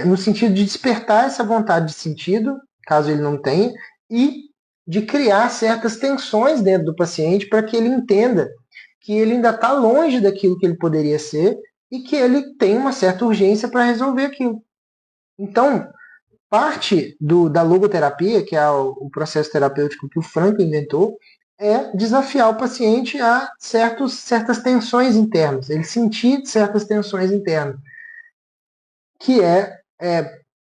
no sentido de despertar essa vontade de sentido, caso ele não tenha, e de criar certas tensões dentro do paciente para que ele entenda que ele ainda está longe daquilo que ele poderia ser e que ele tem uma certa urgência para resolver aquilo. Então, parte da logoterapia, que é o processo terapêutico que o Frankl inventou, é desafiar o paciente a certas tensões internas, ele sentir certas tensões internas, que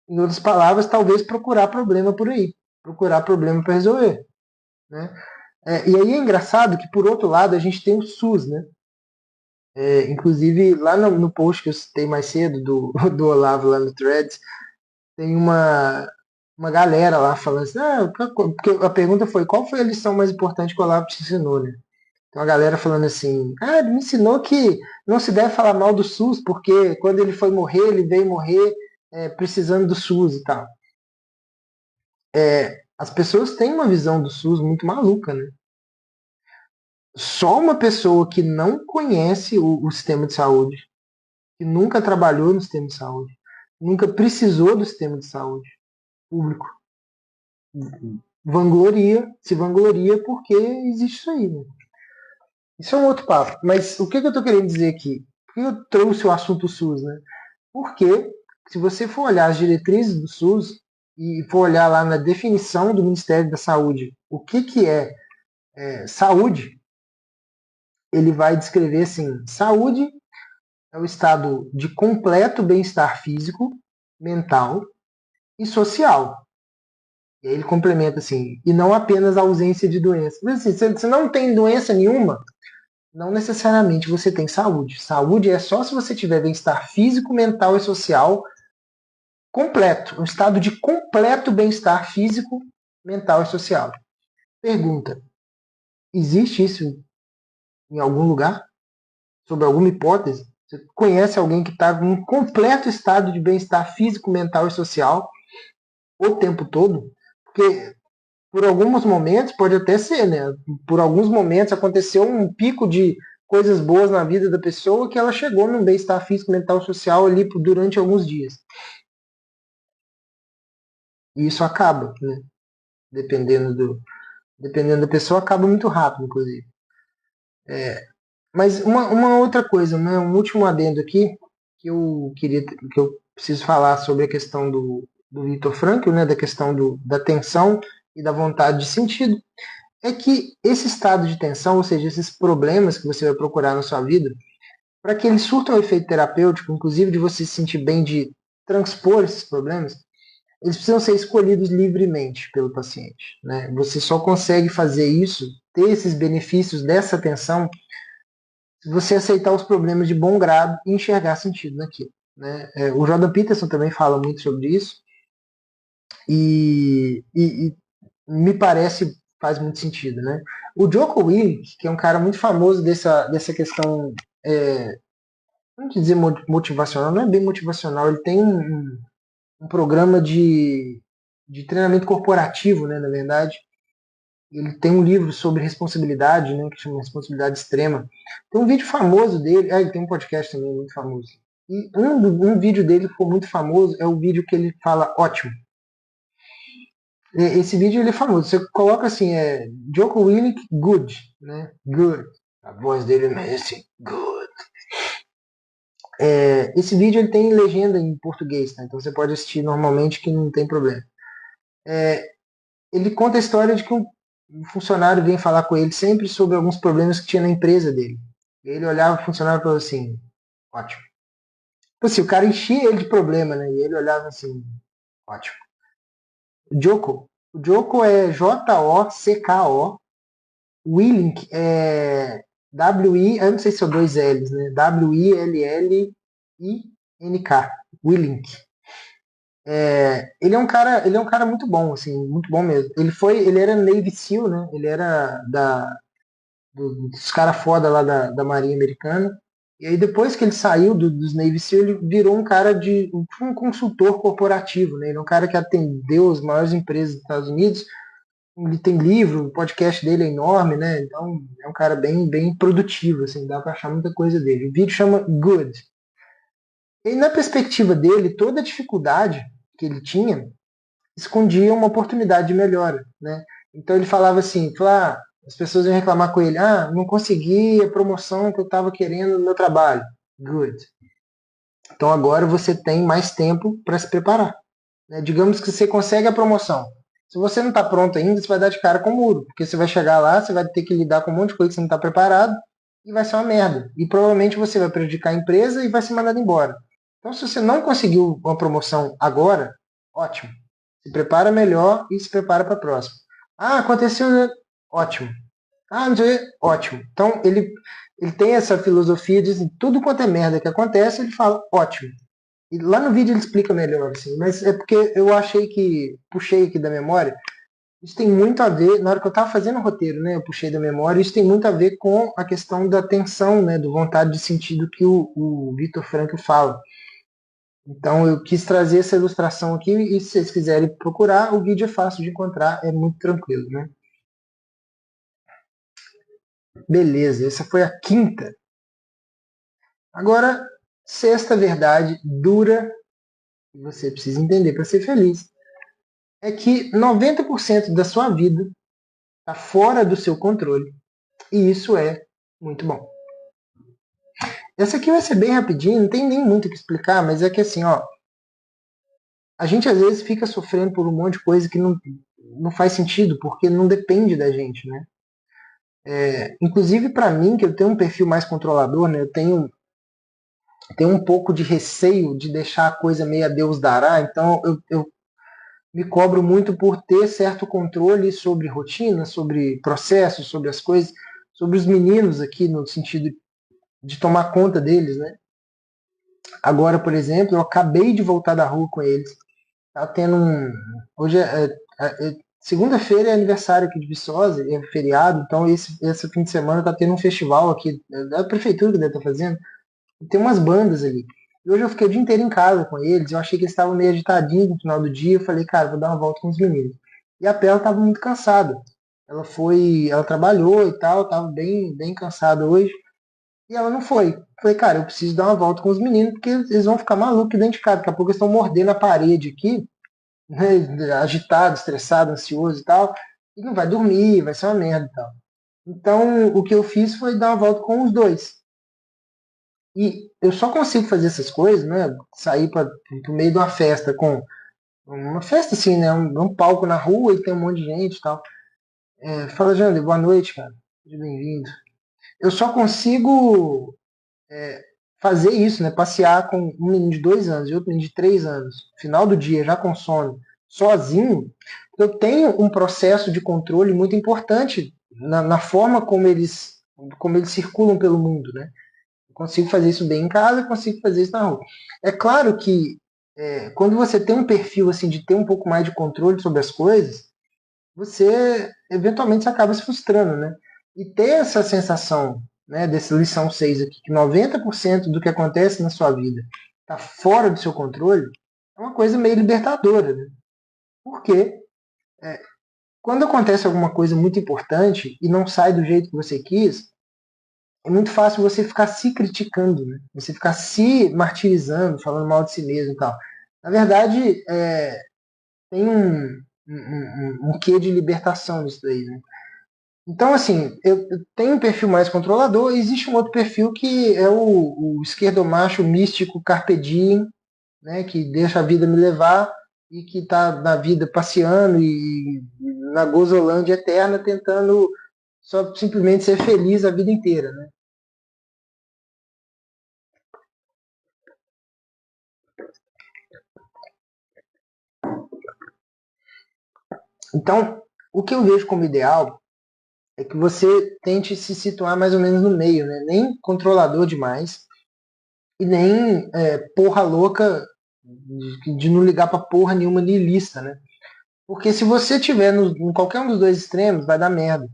em outras palavras, talvez procurar problema por aí, procurar problema para resolver. Né? E aí é engraçado que, por outro lado, a gente tem o SUS, né? Inclusive, lá no post que eu citei mais cedo, do Olavo, lá no Threads, tem uma galera lá falando assim, porque a pergunta foi, qual foi a lição mais importante que o Olavo te ensinou, né? Tem uma galera falando assim, ele me ensinou que não se deve falar mal do SUS, porque quando ele foi morrer, ele veio morrer precisando do SUS e tal. As pessoas têm uma visão do SUS muito maluca, né? Só uma pessoa que não conhece o sistema de saúde, que nunca trabalhou no sistema de saúde, nunca precisou do sistema de saúde público, se vangloria porque existe isso aí. Né? Isso é um outro papo. Mas o que eu estou querendo dizer aqui? Por que eu trouxe o assunto SUS? Né? Porque se você for olhar as diretrizes do SUS e for olhar lá na definição do Ministério da Saúde, o que é saúde, ele vai descrever assim: saúde é o estado de completo bem-estar físico, mental e social. E aí ele complementa assim, e não apenas a ausência de doença. Mas assim, se você não tem doença nenhuma, não necessariamente você tem saúde. Saúde é só se você tiver bem-estar físico, mental e social completo. Um estado de completo bem-estar físico, mental e social. Pergunta, existe isso em algum lugar? Sobre alguma hipótese? Você conhece alguém que está em um completo estado de bem-estar físico, mental e social o tempo todo? Porque por alguns momentos pode até ser, né? Por alguns momentos aconteceu um pico de coisas boas na vida da pessoa que ela chegou num bem-estar físico, mental e social ali durante alguns dias. E isso acaba, né? Dependendo, dependendo da pessoa, acaba muito rápido, inclusive. Mas uma outra coisa, né? Um último adendo aqui, que eu preciso falar sobre a questão do Viktor Frankl, né? Da questão da tensão e da vontade de sentido, é que esse estado de tensão, ou seja, esses problemas que você vai procurar na sua vida, para que eles surtam um efeito terapêutico, inclusive de você se sentir bem de transpor esses problemas, eles precisam ser escolhidos livremente pelo paciente. Né? Você só consegue fazer isso, ter esses benefícios dessa atenção, se você aceitar os problemas de bom grado e enxergar sentido naquilo. Né? O Jordan Peterson também fala muito sobre isso, e me parece faz muito sentido. Né? O Jocko Willink, que é um cara muito famoso dessa questão, vamos dizer, motivacional, não é bem motivacional, ele tem um programa de treinamento corporativo, né, na verdade. Ele tem um livro sobre responsabilidade, né, que chama Responsabilidade Extrema. Tem um vídeo famoso dele, ele tem um podcast também muito famoso. E um vídeo dele que ficou muito famoso é o vídeo que ele fala ótimo. Esse vídeo ele é famoso. Você coloca assim, Jocko Willink good, né? Good. A voz dele é assim, good. Esse vídeo ele tem legenda em português, tá? Então você pode assistir normalmente que não tem problema. Ele conta a história de que um funcionário vem falar com ele sempre sobre alguns problemas que tinha na empresa dele. E ele olhava o funcionário e falou assim, ótimo. Então, assim, o cara enchia ele de problema, né? E ele olhava assim, ótimo. O Jocko é Jocko, Willink é W-I, eu não sei se são dois L's, né? W-I-L-L-I-N-K, Willink. Ele é um cara muito bom, assim, muito bom mesmo. Ele era Navy SEAL, né? Ele era dos caras foda lá da Marinha Americana. E aí depois que ele saiu dos Navy SEAL, ele virou um cara um consultor corporativo, né? Ele é um cara que atendeu as maiores empresas dos Estados Unidos. Ele tem livro, o podcast dele é enorme, né? Então é um cara bem produtivo, assim, dá pra achar muita coisa dele. O vídeo chama Good. E na perspectiva dele, toda a dificuldade que ele tinha escondia uma oportunidade de melhora, né? Então ele falava assim, as pessoas iam reclamar com ele, não consegui a promoção que eu estava querendo no meu trabalho. Good. Então agora você tem mais tempo para se preparar. Né? Digamos que você consegue a promoção. Se você não está pronto ainda, você vai dar de cara com o muro, porque você vai chegar lá, você vai ter que lidar com um monte de coisa que você não está preparado e vai ser uma merda. E provavelmente você vai prejudicar a empresa e vai ser mandado embora. Então se você não conseguiu uma promoção agora, ótimo. Se prepara melhor e se prepara para a próxima. Aconteceu, né? Ótimo. Não sei, ótimo. Então ele tem essa filosofia de tudo quanto é merda que acontece, ele fala ótimo. E lá no vídeo ele explica melhor, assim, mas é porque eu puxei aqui da memória, isso tem muito a ver, na hora que eu estava fazendo o roteiro, né, eu puxei da memória, isso tem muito a ver com a questão da tensão, né, do vontade de sentido que o Viktor Frankl fala. Então eu quis trazer essa ilustração aqui e se vocês quiserem procurar, o vídeo é fácil de encontrar, é muito tranquilo, né? Beleza, essa foi a quinta. Agora, sexta verdade dura, que você precisa entender para ser feliz, é que 90% da sua vida está fora do seu controle. E isso é muito bom. Essa aqui vai ser bem rapidinho, não tem nem muito o que explicar, mas é que assim, a gente às vezes fica sofrendo por um monte de coisa que não faz sentido, porque não depende da gente, né? Inclusive para mim, que eu tenho um perfil mais controlador, né? Eu tenho um pouco de receio de deixar a coisa meio a Deus dará, então eu me cobro muito por ter certo controle sobre rotina, sobre processos, sobre as coisas, sobre os meninos aqui, no sentido de tomar conta deles, né? Agora, por exemplo, eu acabei de voltar da rua com eles. Tá tendo um. Hoje segunda-feira é aniversário aqui de Viçosa, é feriado, então esse fim de semana tá tendo um festival aqui, da prefeitura que deve estar fazendo, e tem umas bandas ali. E hoje eu fiquei o dia inteiro em casa com eles, eu achei que eles estavam meio agitadinhos no final do dia, eu falei, cara, vou dar uma volta com os meninos. E a Pela estava muito cansada. Ela trabalhou e tal, estava bem cansada hoje. E ela não foi. Falei, cara, eu preciso dar uma volta com os meninos, porque eles vão ficar malucos dentro de casa. Daqui a pouco eles estão mordendo a parede aqui né, agitado, estressado, ansioso e tal, e não vai dormir, vai ser uma merda e tal. Então, o que eu fiz foi dar uma volta com os dois. E eu só consigo fazer essas coisas, né? Sair para o meio de uma festa com uma festa assim, né? Um palco na rua e tem um monte de gente e tal. Fala, Jander, boa noite, cara. Seja bem-vindo. Eu só consigo fazer isso, né? Passear com um menino de 2 anos e outro menino de 3 anos, final do dia, já com sono, sozinho. Eu tenho um processo de controle muito importante na forma como eles circulam pelo mundo, né? Eu consigo fazer isso bem em casa, consigo fazer isso na rua. É claro que quando você tem um perfil assim de ter um pouco mais de controle sobre as coisas, você eventualmente acaba se frustrando, né? E ter essa sensação, né, dessa lição 6 aqui, que 90% do que acontece na sua vida está fora do seu controle, é uma coisa meio libertadora, né? Porque quando acontece alguma coisa muito importante e não sai do jeito que você quis, é muito fácil você ficar se criticando, né? Você ficar se martirizando, falando mal de si mesmo e tal. Na verdade, tem um quê de libertação nisso daí, né? Então, assim, eu tenho um perfil mais controlador, e existe um outro perfil que é o esquerdomacho místico carpe diem, né, que deixa a vida me levar e que está na vida passeando e na gozolândia eterna tentando só simplesmente ser feliz a vida inteira, né? Então, o que eu vejo como ideal é que você tente se situar mais ou menos no meio, né? Nem controlador demais e nem porra louca de não ligar pra porra nenhuma niilista, né? Porque se você tiver em qualquer um dos dois extremos, vai dar merda.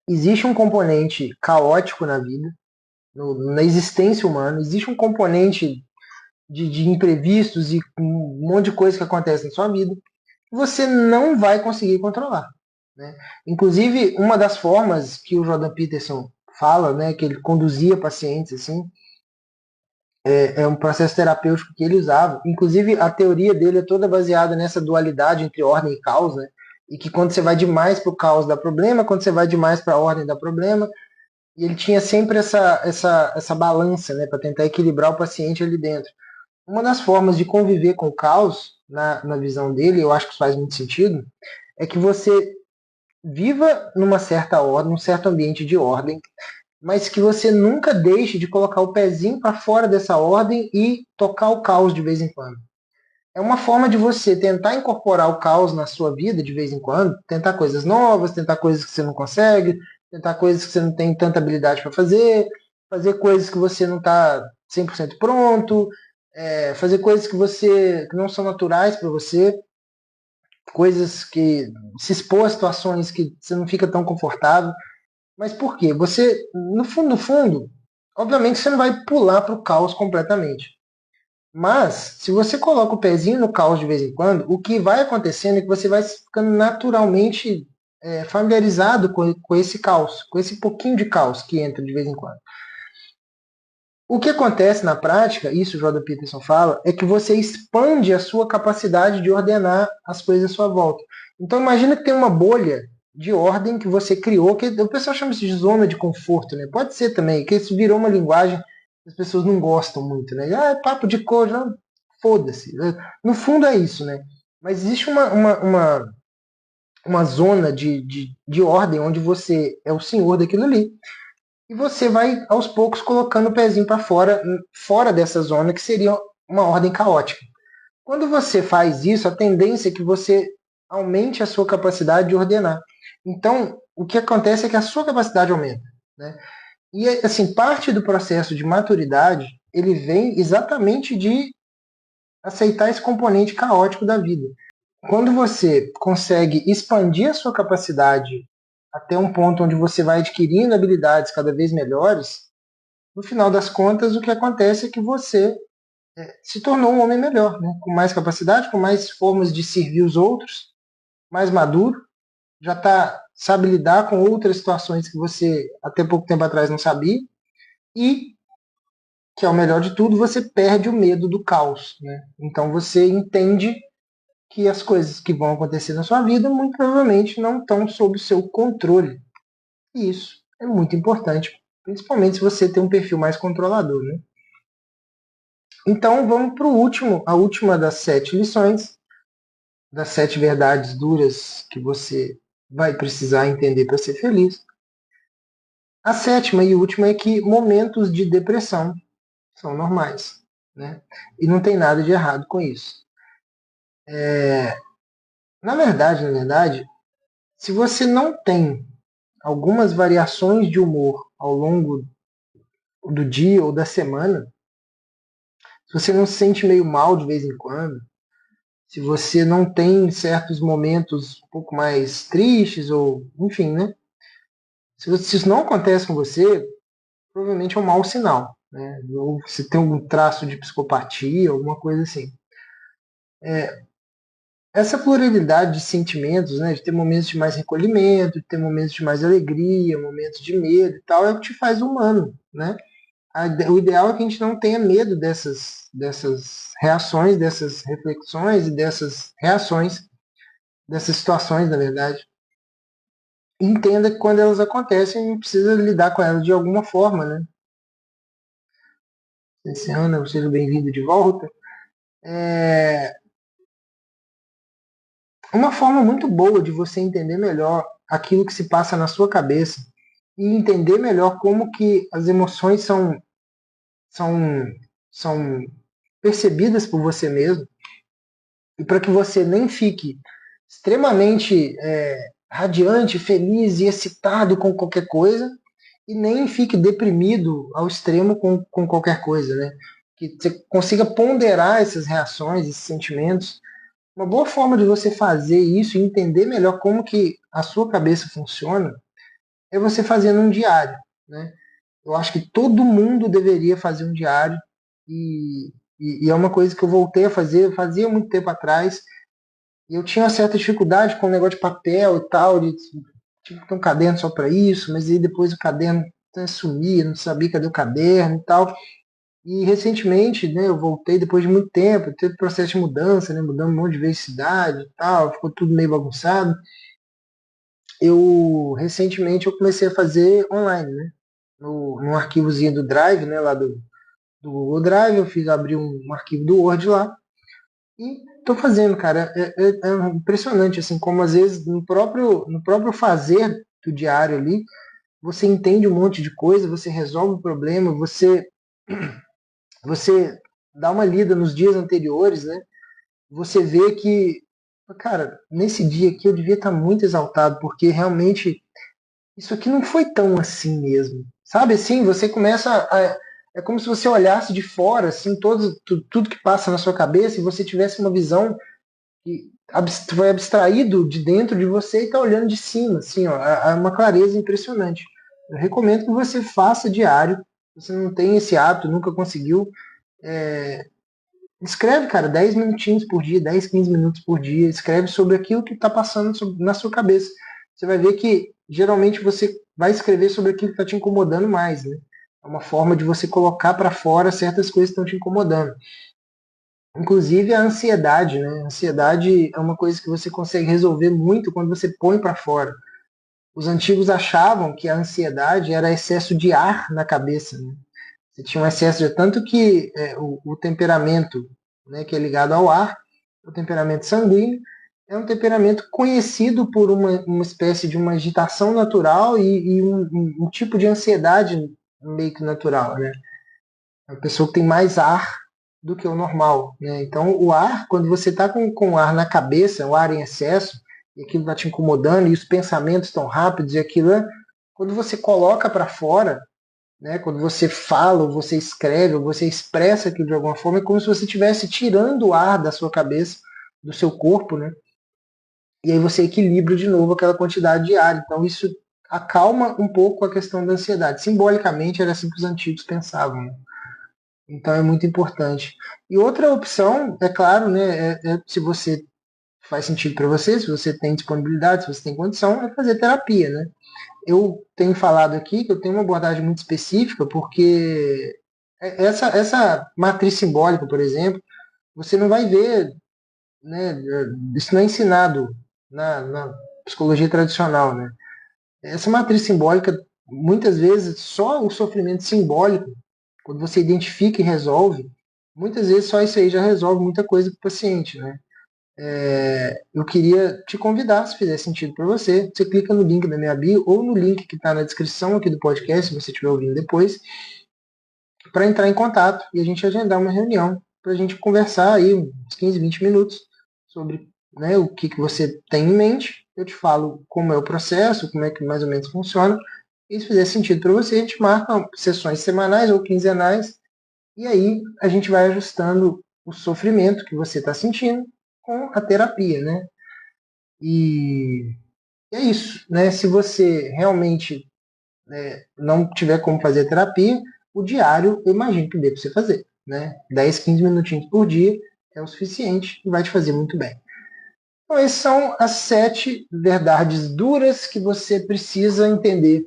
Existe um componente caótico na vida, na existência humana, existe um componente de imprevistos e um monte de coisa que acontece na sua vida que você não vai conseguir controlar. Né? Inclusive, uma das formas que o Jordan Peterson fala, né, que ele conduzia pacientes assim, é um processo terapêutico que ele usava. Inclusive, a teoria dele é toda baseada nessa dualidade entre ordem e caos, né? E que quando você vai demais para o caos dá problema, quando você vai demais para a ordem dá problema. E ele tinha sempre essa balança, né, para tentar equilibrar o paciente ali dentro. Uma das formas de conviver com o caos, na visão dele, eu acho que isso faz muito sentido, é que você viva numa certa ordem, num certo ambiente de ordem, mas que você nunca deixe de colocar o pezinho para fora dessa ordem e tocar o caos de vez em quando. É uma forma de você tentar incorporar o caos na sua vida de vez em quando, tentar coisas novas, tentar coisas que você não consegue, tentar coisas que você não tem tanta habilidade para fazer, fazer coisas que você não está 100% pronto, fazer coisas que não são naturais para você, coisas que se expor a situações que você não fica tão confortável. Mas por quê? Você, no fundo, obviamente você não vai pular para o caos completamente. Mas, se você coloca o pezinho no caos de vez em quando, o que vai acontecendo é que você vai ficando naturalmente familiarizado com esse caos, com esse pouquinho de caos que entra de vez em quando. O que acontece na prática, isso o Jordan Peterson fala, é que você expande a sua capacidade de ordenar as coisas à sua volta. Então imagina que tem uma bolha de ordem que você criou, que o pessoal chama isso de zona de conforto, né? Pode ser também, que isso virou uma linguagem que as pessoas não gostam muito, né? Ah, é papo de cor, já foda-se. No fundo é isso, né? Mas existe uma zona de ordem onde você é o senhor daquilo ali. E você vai aos poucos colocando o pezinho para fora, fora dessa zona que seria uma ordem caótica. Quando você faz isso, a tendência é que você aumente a sua capacidade de ordenar. Então, o que acontece é que a sua capacidade aumenta, né? E assim, parte do processo de maturidade, ele vem exatamente de aceitar esse componente caótico da vida. Quando você consegue expandir a sua capacidade até um ponto onde você vai adquirindo habilidades cada vez melhores, no final das contas, o que acontece é que você se tornou um homem melhor, né? Com mais capacidade, com mais formas de servir os outros, mais maduro, sabe lidar com outras situações que você até pouco tempo atrás não sabia, e, que é o melhor de tudo, você perde o medo do caos. Né? Então você entende que as coisas que vão acontecer na sua vida muito provavelmente não estão sob o seu controle. E isso é muito importante, principalmente se você tem um perfil mais controlador, né? Então vamos para o último, a última das 7 lições, das 7 verdades duras que você vai precisar entender para ser feliz. A sétima e última é que momentos de depressão são normais, né? E não tem nada de errado com isso. Na verdade, se você não tem algumas variações de humor ao longo do dia ou da semana, se você não se sente meio mal de vez em quando, se você não tem certos momentos um pouco mais tristes, ou enfim, né? Se isso não acontece com você, provavelmente é um mau sinal, né? Ou você tem algum traço de psicopatia, alguma coisa assim. Essa pluralidade de sentimentos, né, de ter momentos de mais recolhimento, de ter momentos de mais alegria, momentos de medo e tal, é o que te faz humano, né? O ideal é que a gente não tenha medo dessas reações, dessas reflexões e dessas reações, dessas situações, na verdade. E entenda que quando elas acontecem, a gente precisa lidar com elas de alguma forma, né? Ana, seja bem-vindo de volta. Uma forma muito boa de você entender melhor aquilo que se passa na sua cabeça e entender melhor como que as emoções são, são percebidas por você mesmo, e para que você nem fique extremamente radiante, feliz e excitado com qualquer coisa, e nem fique deprimido ao extremo com qualquer coisa, né? Que você consiga ponderar essas reações, esses sentimentos. Uma boa forma de você fazer isso e entender melhor como que a sua cabeça funciona é você fazendo um diário, né? Eu acho que todo mundo deveria fazer um diário e é uma coisa que eu voltei a fazer, fazia muito tempo atrás, e eu tinha uma certa dificuldade com o negócio de papel e tal, tinha que ter um caderno só para isso, mas aí depois o caderno sumia, não sabia cadê o caderno e tal. E recentemente, né, eu voltei depois de muito tempo, teve processo de mudança, né, mudando um monte de vezes de cidade e tal, ficou tudo meio bagunçado. Recentemente eu comecei a fazer online, né, no arquivozinho do Drive, né, lá do Google Drive, eu abri um arquivo do Word lá e tô fazendo, cara. É impressionante assim como às vezes no próprio fazer do diário ali, você entende um monte de coisa, você resolve o problema, você dá uma lida nos dias anteriores, né? Você vê que, cara, nesse dia aqui eu devia estar muito exaltado, porque realmente isso aqui não foi tão assim mesmo. Sabe assim, você começa a. É como se você olhasse de fora, assim, tudo que passa na sua cabeça e você tivesse uma visão que foi abstraído de dentro de você e está olhando de cima, assim, ó, é uma clareza impressionante. Eu recomendo que você faça diário. Se você não tem esse hábito, nunca conseguiu, escreve, cara, 10 minutinhos por dia, 10, 15 minutos por dia. Escreve sobre aquilo que está passando na sua cabeça. Você vai ver que geralmente você vai escrever sobre aquilo que está te incomodando mais, né? É uma forma de você colocar para fora certas coisas que estão te incomodando. Inclusive a ansiedade, né? A ansiedade é uma coisa que você consegue resolver muito quando você põe para fora. Os antigos achavam que a ansiedade era excesso de ar na cabeça, né? Você tinha um excesso de tanto que o temperamento, né, que é ligado ao ar, o temperamento sanguíneo, é um temperamento conhecido por uma espécie de uma agitação natural e um tipo de ansiedade meio que natural, né? É uma pessoa que tem mais ar do que o normal, né? Então o ar, quando você está com o ar na cabeça, o ar em excesso, e aquilo está te incomodando, e os pensamentos estão rápidos, e aquilo, quando você coloca para fora, né? Quando você fala, ou você escreve, ou você expressa aquilo de alguma forma, é como se você estivesse tirando o ar da sua cabeça, do seu corpo, né? E aí você equilibra de novo aquela quantidade de ar. Então isso acalma um pouco a questão da ansiedade. Simbolicamente era assim que os antigos pensavam, né? Então é muito importante. E outra opção, é claro, né, se você faz sentido para você, se você tem disponibilidade, se você tem condição, é fazer terapia, né? Eu tenho falado aqui que eu tenho uma abordagem muito específica, porque essa matriz simbólica, por exemplo, você não vai ver né, isso não é ensinado na psicologia tradicional, né? Essa matriz simbólica, muitas vezes, só o sofrimento simbólico, quando você identifica e resolve, muitas vezes só isso aí já resolve muita coisa para o paciente, né? Eu queria te convidar, se fizer sentido para você, você clica no link da minha bio ou no link que está na descrição aqui do podcast, se você estiver ouvindo depois, para entrar em contato e a gente agendar uma reunião para a gente conversar aí uns 15, 20 minutos sobre, né, o que você tem em mente. Eu te falo como é o processo, como é que mais ou menos funciona. E se fizer sentido para você, a gente marca sessões semanais ou quinzenais e aí a gente vai ajustando o sofrimento que você está sentindo com a terapia, né? E é isso, né? Se você realmente não tiver como fazer terapia, o diário eu imagino que dê para você fazer, né? 10, 15 minutinhos por dia é o suficiente e vai te fazer muito bem. Então, essas são as 7 verdades duras que você precisa entender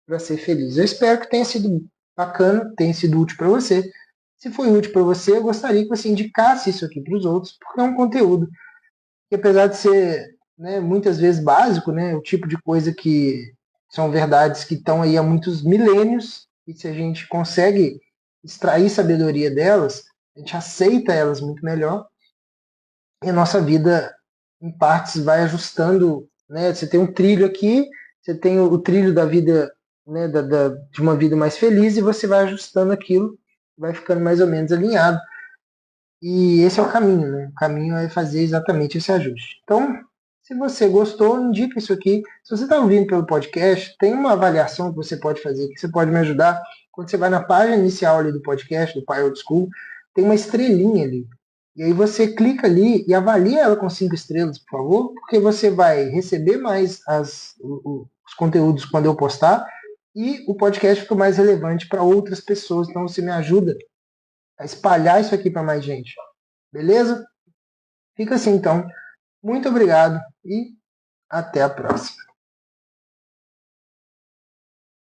para ser feliz. Eu espero que tenha sido bacana, tenha sido útil para você. Se foi útil para você, eu gostaria que você indicasse isso aqui para os outros, porque é um conteúdo que, apesar de ser, né, muitas vezes básico, né, o tipo de coisa que são verdades que estão aí há muitos milênios, e se a gente consegue extrair sabedoria delas, a gente aceita elas muito melhor, e a nossa vida, em partes, vai ajustando. Né? Você tem um trilho aqui, você tem o trilho da vida, né, de uma vida mais feliz, e você vai ajustando aquilo, vai ficando mais ou menos alinhado. E esse é o caminho, né? O caminho é fazer exatamente esse ajuste. Então, se você gostou, indica isso aqui. Se você está ouvindo pelo podcast, tem uma avaliação que você pode fazer, que você pode me ajudar. Quando você vai na página inicial ali do podcast, do Pai Old School, tem uma estrelinha ali. E aí você clica ali e avalia ela com 5 estrelas, por favor, porque você vai receber mais os conteúdos quando eu postar e o podcast fica mais relevante para outras pessoas. Então você me ajuda a espalhar isso aqui para mais gente. Beleza? Fica assim então. Muito obrigado e até a próxima.